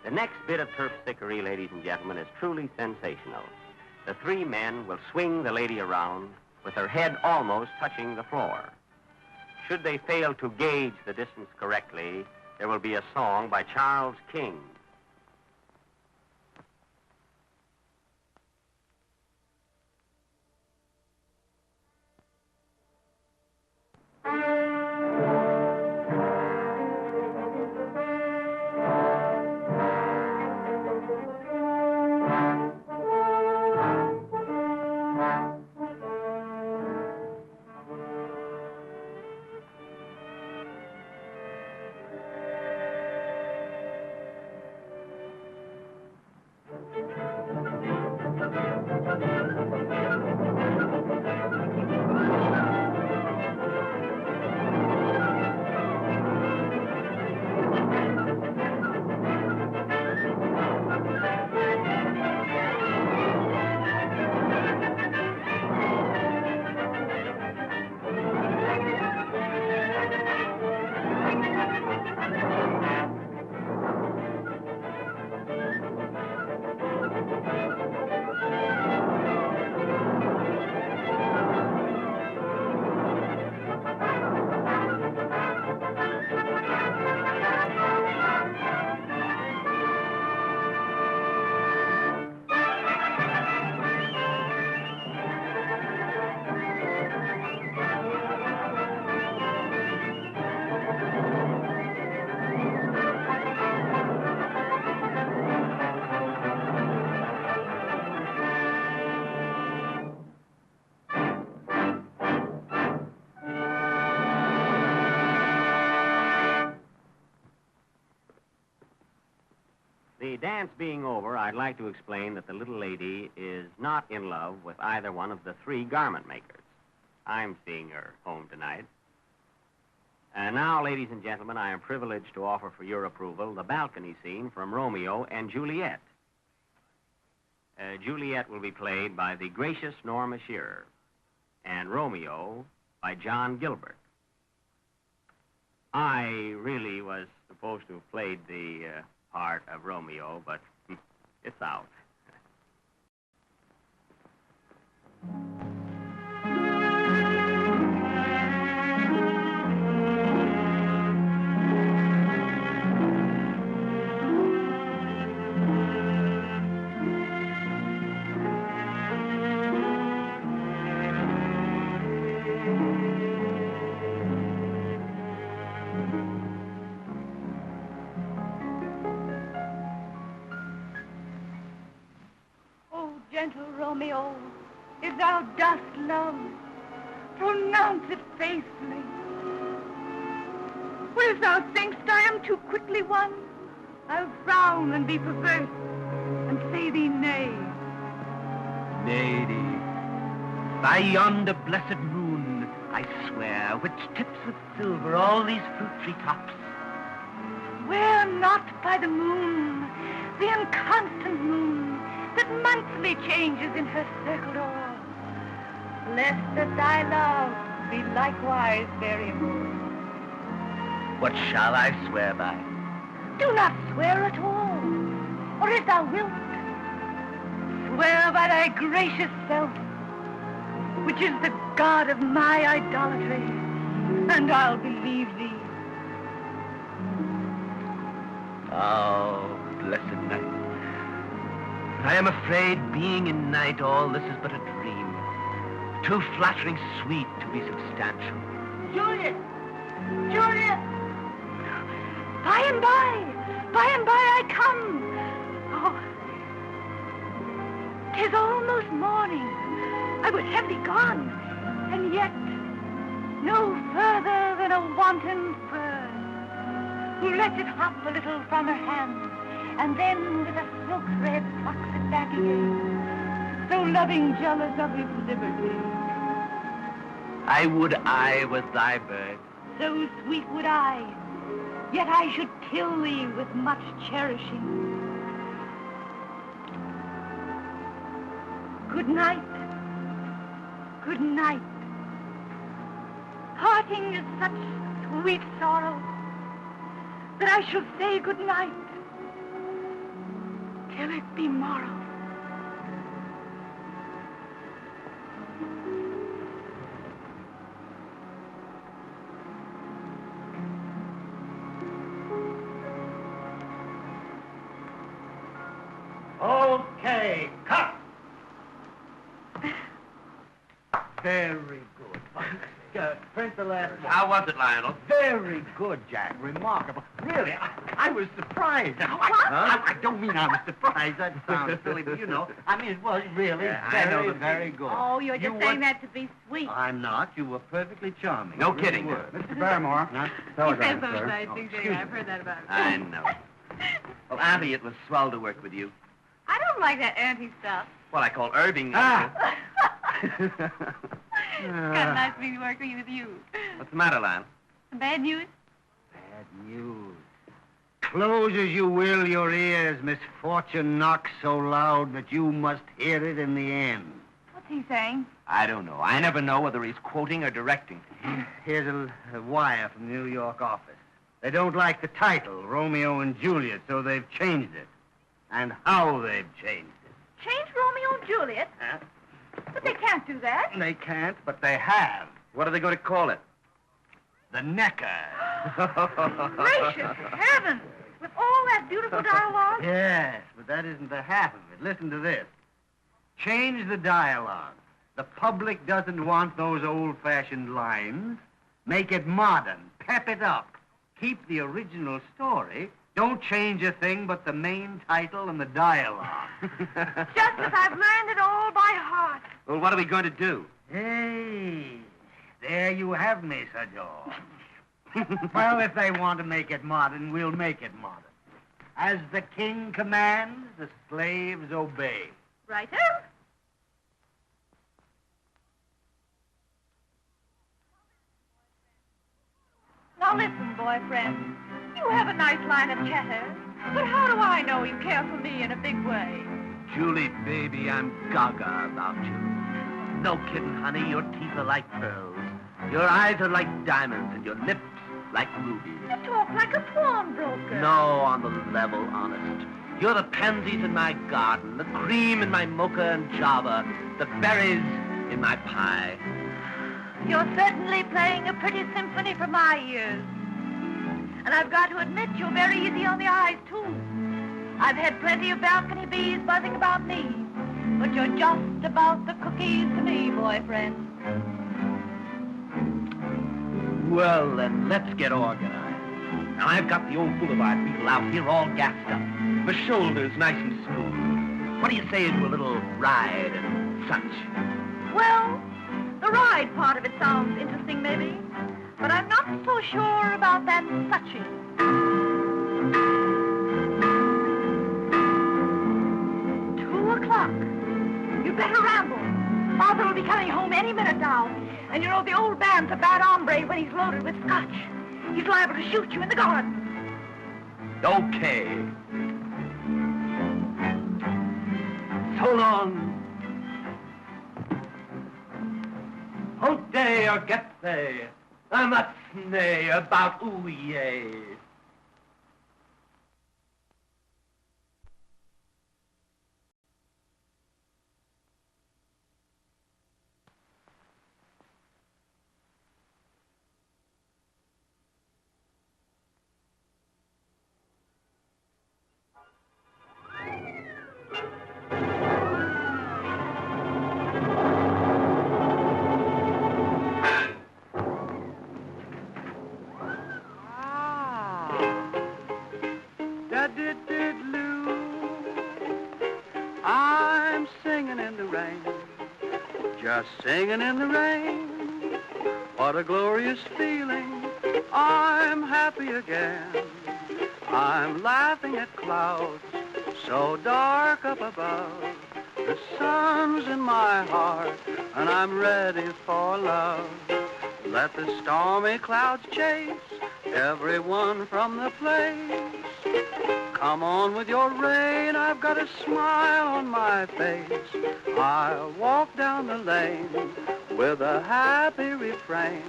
The next bit of terpsichore, ladies and gentlemen, is truly sensational. The three men will swing the lady around with her head almost touching the floor. Should they fail to gauge the distance correctly, there will be a song by Charles King. The dance being over, I'd like to explain that the little lady is not in love with either one of the three garment makers. I'm seeing her home tonight. And now, ladies and gentlemen, I am privileged to offer for your approval the balcony scene from Romeo and Juliet. Juliet will be played by the gracious Norma Shearer, and Romeo by John Gilbert. I really was supposed to have played the part of Romeo, but it's out. Gentle Romeo, if thou dost love, pronounce it faithfully. For if thou thinkst I am too quickly won, I'll frown and be perverse, and say thee nay. Lady, by yonder blessed moon, I swear, which tips with silver all these fruit tree tops. Swear not by the moon, the inconstant moon, that monthly changes in her circled o'er, lest that thy love be likewise very moon. What shall I swear by? Do not swear at all, or if thou wilt, swear by thy gracious self, which is the god of my idolatry, and I'll believe thee. Oh, blessed night. I am afraid, being in night, all this is but a dream, too flattering sweet to be substantial. Juliet! Juliet! By and by I come. Oh, 'tis almost morning. I would have thee gone, and yet no further than a wanton bird, who lets it hop a little from her hand, and then with a silk thread plucks it back again, so loving jealous of his liberty. I would I was thy bird. So sweet would I, yet I should kill thee with much cherishing. Good night. Good night. Parting is such sweet sorrow that I shall say good night till it be morrow. Okay, cut. Very good. Print the last one. How was it, Lionel? Very good, Jack. Remarkable. Really, I was surprised. I don't mean I was surprised. That sounds silly, but you know. I mean, it was really very good. Oh, you're just saying that to be sweet. I'm not. You were perfectly charming. No You really kidding. were. Mr. Barrymore. Huh? He says those nice things, I've heard that about him. I know. Well, Auntie, it was swell to work with you. I don't like that auntie stuff. Well, I call Irving. It's kind of nice being working with you. What's the matter, Lionel? Bad news? Bad news. Close as you will your ears, misfortune knocks so loud that you must hear it in the end. What's he saying? I don't know. I never know whether he's quoting or directing. Here's a wire from the New York office. They don't like the title, Romeo and Juliet, so they've changed it. And how they've changed it. Change Romeo and Juliet? Huh? But they can't do that. They can't, but they have. What are they going to call it? The Necker. Gracious heavens! With all that beautiful dialogue? Yes, but that isn't the half of it. Listen to this. Change the dialogue. The public doesn't want those old-fashioned lines. Make it modern. Pep it up. Keep the original story. Don't change a thing but the main title and the dialogue. Just as I've learned it all by heart. Well, what are we going to do? Hey, there you have me, Sir George. Well, if they want to make it modern, we'll make it modern. As the king commands, the slaves obey. Righto? Now listen, boyfriend. You have a nice line of chatter, but how do I know you care for me in a big way? Julie, baby, I'm gaga about you. No kidding, honey. Your teeth are like pearls. Your eyes are like diamonds, and your lips like rubies. You talk like a pawnbroker. No, on the level, honest. You're the pansies in my garden, the cream in my mocha and java, the berries in my pie. You're certainly playing a pretty symphony for my ears. And I've got to admit, you're very easy on the eyes, too. I've had plenty of balcony bees buzzing about me, but you're just about the cookies to me, boyfriend. Well, then, let's get organized. Now, I've got the old boulevard people out here all gassed up. My shoulders nice and smooth. What do you say to a little ride and such? Well, the ride part of it sounds interesting, maybe. But I'm not so sure about that suching. 2 o'clock. You better ramble. Father will be coming home any minute now. And you know the old man's a bad hombre when he's loaded with scotch. He's liable to shoot you in the garden. Okay. So long. Hote day or get they. I'm a snay about ooh yay. I'm singing in the rain, just singing in the rain. What a glorious feeling, I'm happy again. I'm laughing at clouds so dark up above. The sun's in my heart and I'm ready for love. Let the stormy clouds chase everyone from the place. Come on with your rain, I've got a smile on my face. I'll walk down the lane with a happy refrain,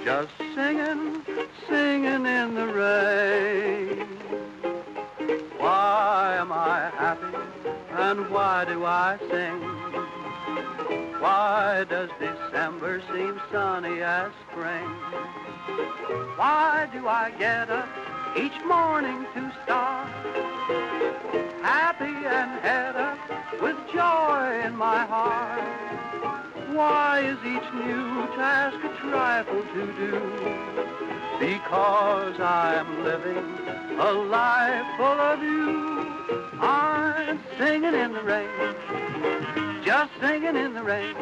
just singing, singing in the rain. Why am I happy? And why do I sing? Why does December seem sunny as spring? Why do I get up each morning to start, happy and head up with joy in my heart? Why is each new task a trifle to do? Because I'm living a life full of you. I'm singing in the rain, just singing in the rain.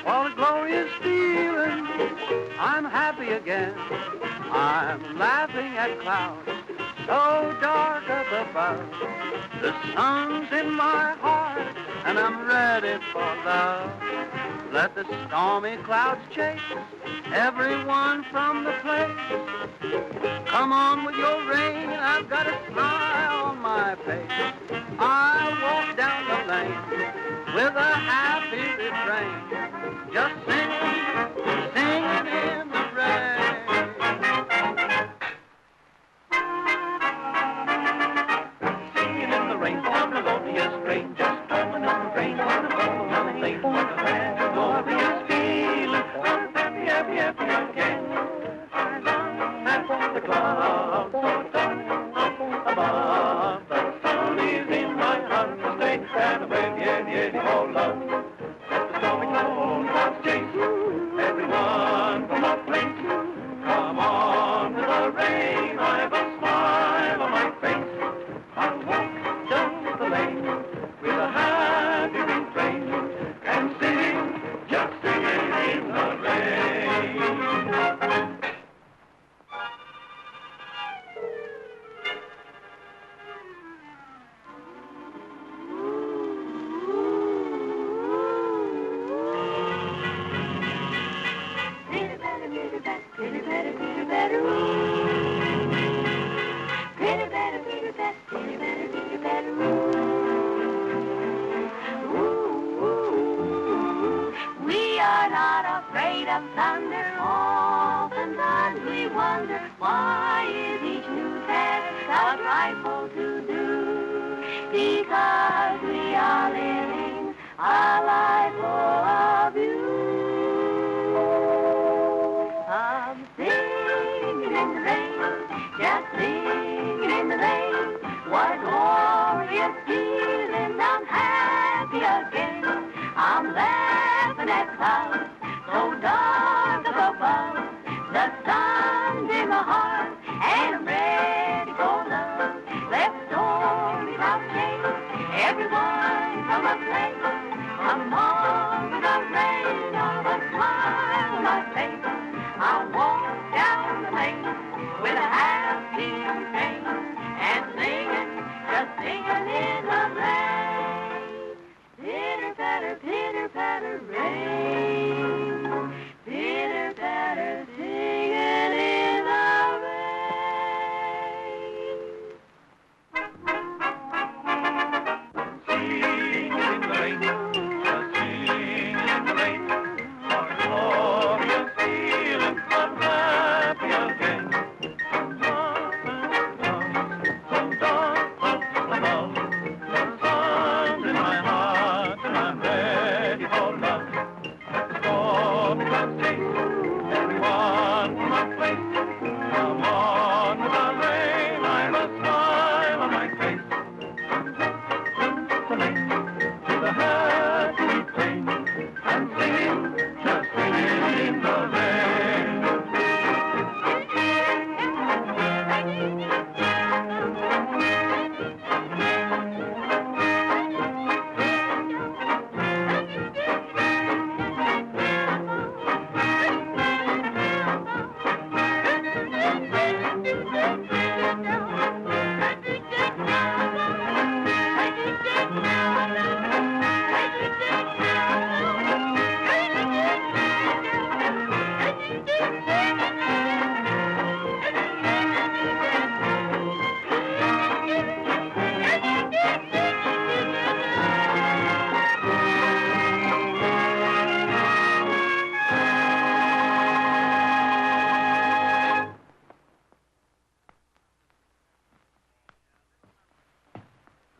What a glorious feeling, I'm happy again. I'm laughing at clouds so dark up above. The sun's in my heart and I'm ready for love. Let the stormy clouds chase everyone from the place. Come on with your rain, I've got a smile on my face. I walk down the lane with a happy refrain, just singing, singing in the rain. Singing in the rain, on the melodious rain, just coming on the rain, on the melodious lane, what a grand glorious feeling, I'm happy, happy, happy again. I long and for the clouds so dark up above, the sun is in my heart to stay, and away, yeah, oh love. Let the stormy clouds chase everyone from the place. Come on to the rain, I have a smile on my face. I'll walk down the lane with a happy refrain and sing, just singing in the rain. We are not afraid of thunder. Oftentimes we wonder, why is each new task a trifle to do? Because we are living a life full of you. I'm singing in the rain, just singing in the rain. What a glorious feeling, I'm happy again. I'm laughing at clouds so dark up above. The sun's in my heart and I'm ready for love. Let stormy clouds chase everyone from a place. Come on with the rain, of a smile on my face. I'll walk down the lane with a happy refrain and singing, just singing in the rain. Pitter patter, rain. Pitter patter, singing in the rain. Singing in the rain, just singing in the rain. What a glorious feeling, I'm happy again. So dark up above, the sun's in my heart and I'm ready for love.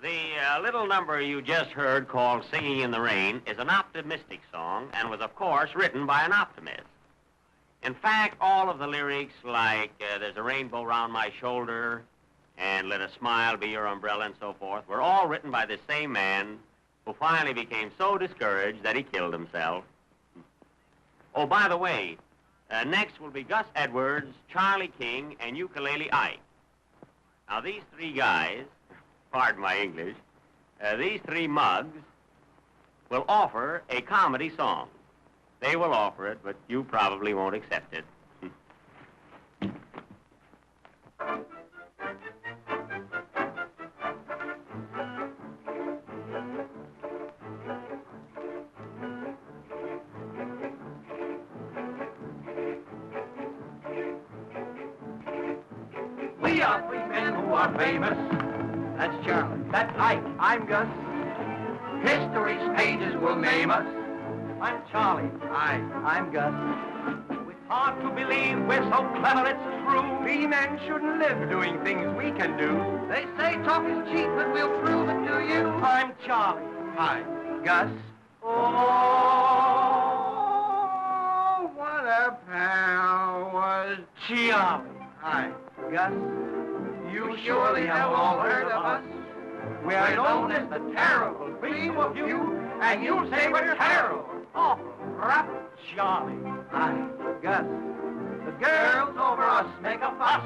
The little number you just heard called Singing in the Rain is an optimistic song and was, of course, written by an optimist. In fact, all of the lyrics, like There's a Rainbow Round My Shoulder and Let a Smile Be Your Umbrella and so forth, were all written by the same man who finally became so discouraged that he killed himself. Oh, by the way, next will be Gus Edwards, Charlie King, and Ukulele Ike. Now, these three guys, pardon my English, these three mugs will offer a comedy song. They will offer it, but you probably won't accept it. We are three men who are famous. That's Charlie. That's Ike. I'm Gus. History's pages will name us. I'm Charlie. Hi, I'm Gus. It's hard to believe we're so clever, it's true. We men shouldn't live doing things we can do. They say talk is cheap, but we'll prove it to you. I'm Charlie. Hi, Gus. Oh, What a pal was Charlie. Hi, Gus. You surely have all heard of us. We're known as the terrible cream of you, and you say we're terrible. Awful, rough Charlie. Hi, Gus. The girls over us make a fuss.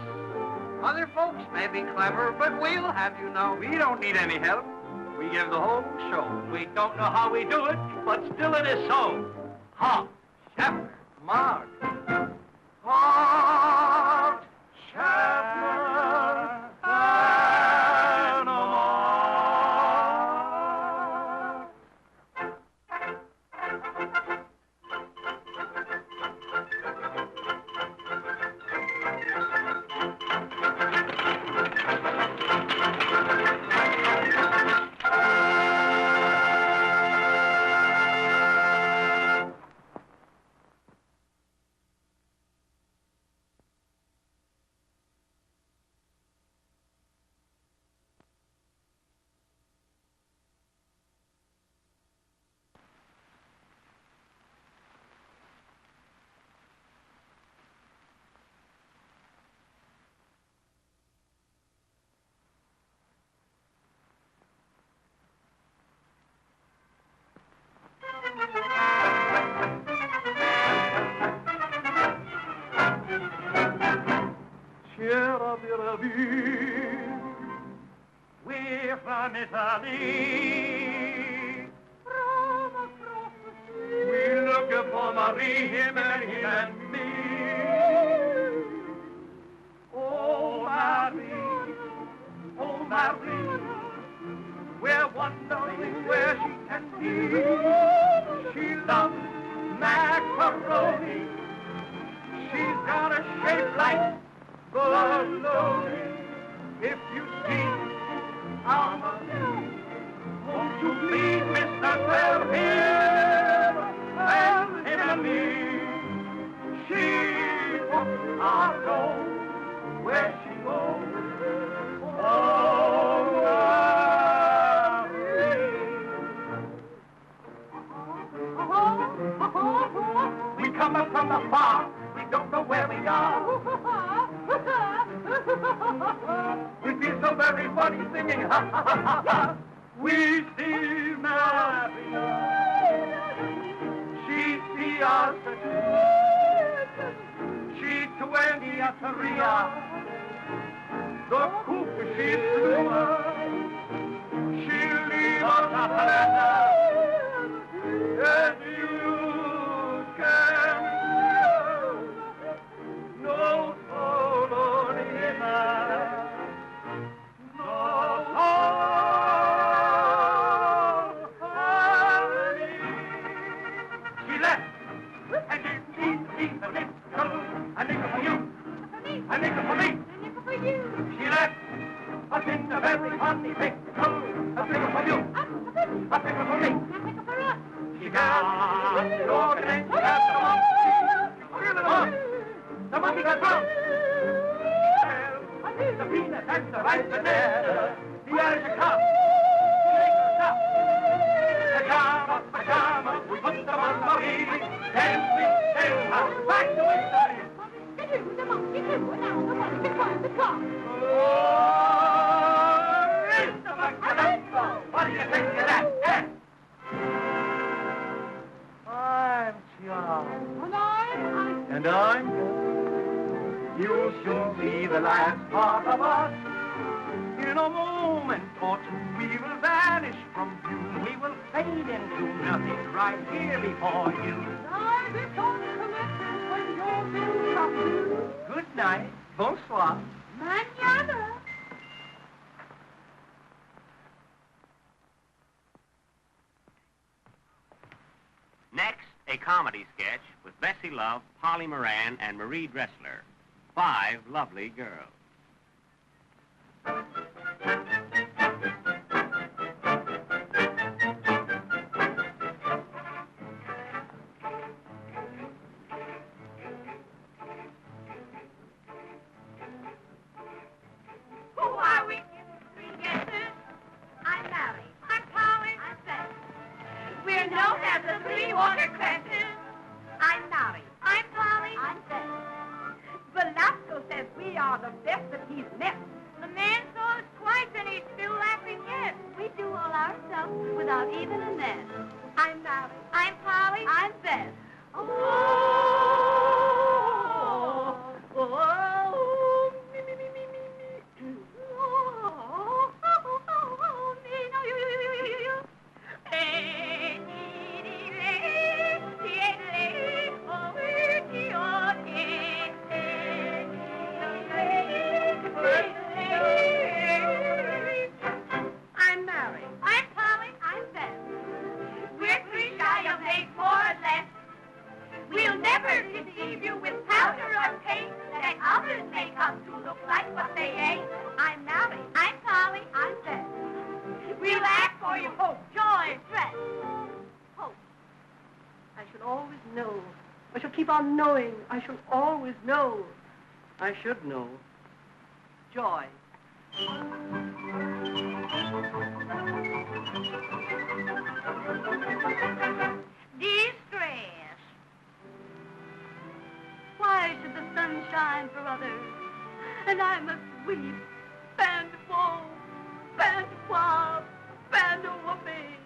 Other folks may be clever, but we'll have you know. We don't need any help. We give the whole show. We don't know how we do it, but still it is so. Hot, Shepard, Mark. Hot, Shepard, and Mark. We're from Italy. From across the sea. We're looking for Marie, him and me. Oh, Marie, we're wondering where she can be. She loves macaroni. She's got a shape like bologna. If you see our Marie, won't you please, Mr. Well here and him and me? She books our door where she goes. Oh, Marie. We come up from the far. We don't know where we are. We feel so very funny singing. We see Marie. She see us. She 20 at Ria. The cook she flew. She leave us a letter. And you can no solo She left, and it needs to be a nickel for you, a nickel for me, a nickel for you. She left us in a very funny pickle, a nickel for you, a nickel for me, a nickel for us. She got the organ and she got the monkey. The monkey got drunk. The peanut and the rice banana, the Irish cup. and I'm good. You'll soon see the last part of us. In a moment or two, we will vanish from view. We will fade into nothing right here before you. I become collected when your bills come due. Good night. Bonsoir. Mañana. Next, a comedy sketch with Bessie Love, Polly Moran, and Marie Dressler. 5 lovely girls. Who are we? 3 guesses. I'm Mary. I'm Polly. I'm Beth. We're known as the 3 Watercresses. I'm Mary. I'm Polly. I'm Beth. Velasco says we are the best that he's met. The man saw us twice and he's still laughing yet. We do all ourselves without even a net. I'm Mary. I'm Polly. I'm Beth. I'm Mary. I'm Polly. I'm Beth. We're 3 shy of 8, more or less. We'll never deceive you with powder or paint that others make up to look like what they ain't. I'm Mary. I'm Polly. I'm Beth. We'll ask for your hope, joy, stress. Hope. I shall always know. I shall keep on knowing. I shall always know. I should know. Joy. Distress. Why should the sun shine for others, and I must weep, and woe, and woe, and whooping,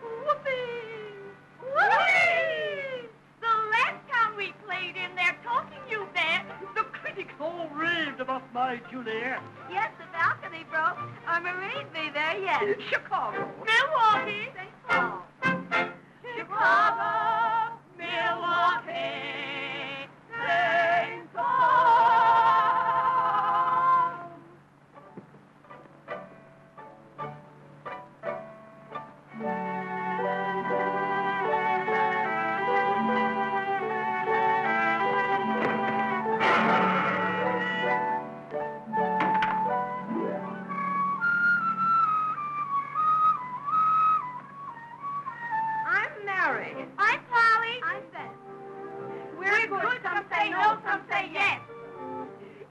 whooping, whooping. The last time we played in there talking, you bet, the critics all raved about my Juliet. Yes, the balcony broke. Marie'd be there yet. Chicago. Milwaukee. St. Paul. Chicago. Milwaukee. St. Paul. I'm Polly. I'm Beth. We're good. Some say no, some say yes.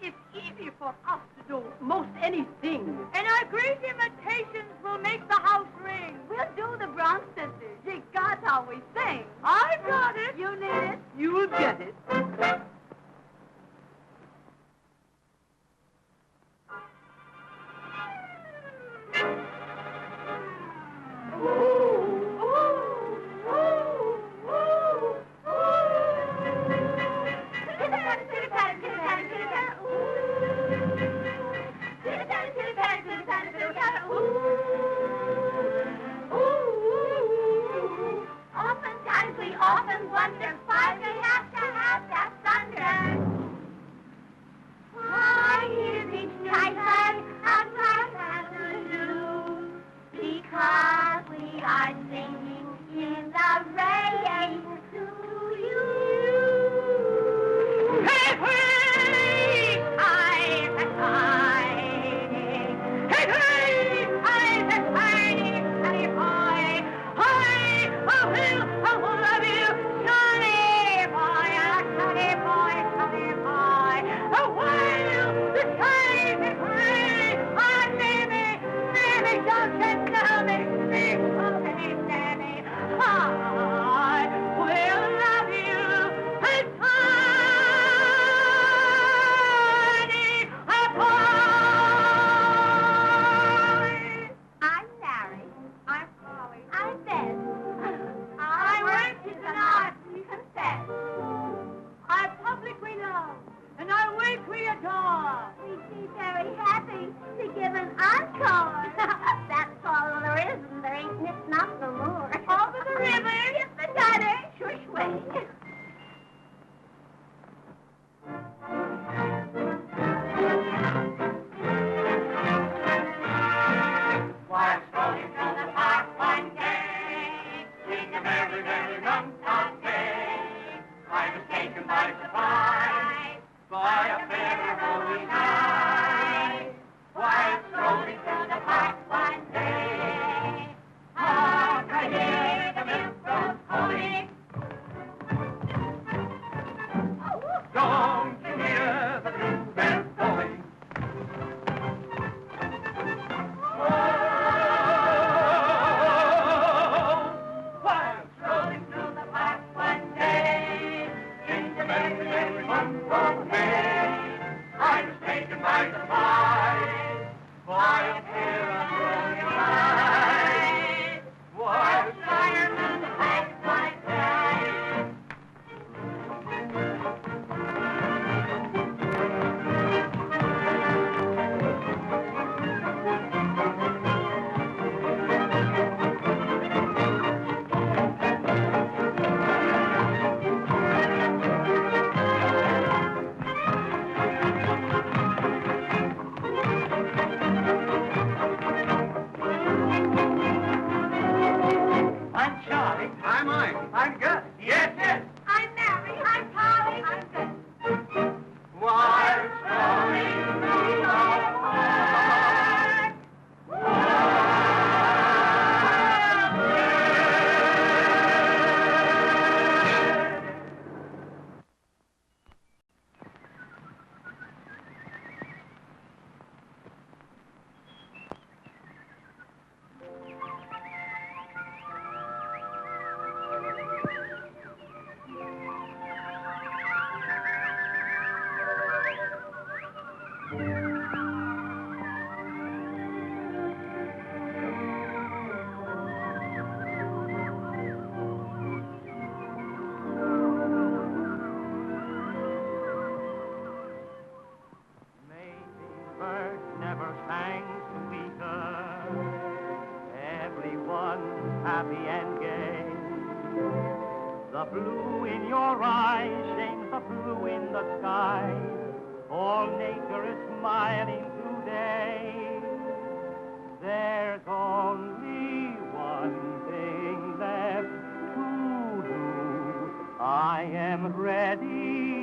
It's easy for us to do most anything. And our great imitations will make the house ring. We'll do the Bronx Sisters. Ye gods how we sing. I've got it. You need it. You'll get it. Oftentimes we often wonder why we have to have that thunder. Why is each night a bright blue? Because we are singing in the rain to you. Hey, hey, eyes and shining. Hey, hey, eyes and shining. Hey, hi, hi, oh, I love you, sunny boy, sunny boy, sunny boy. Oh, while the skies is gray, oh, baby, baby, don't you know me, oh, baby. happy and gay. The blue in your eyes shames the blue in the sky. All nature is smiling today. There's only one thing left to do. I am ready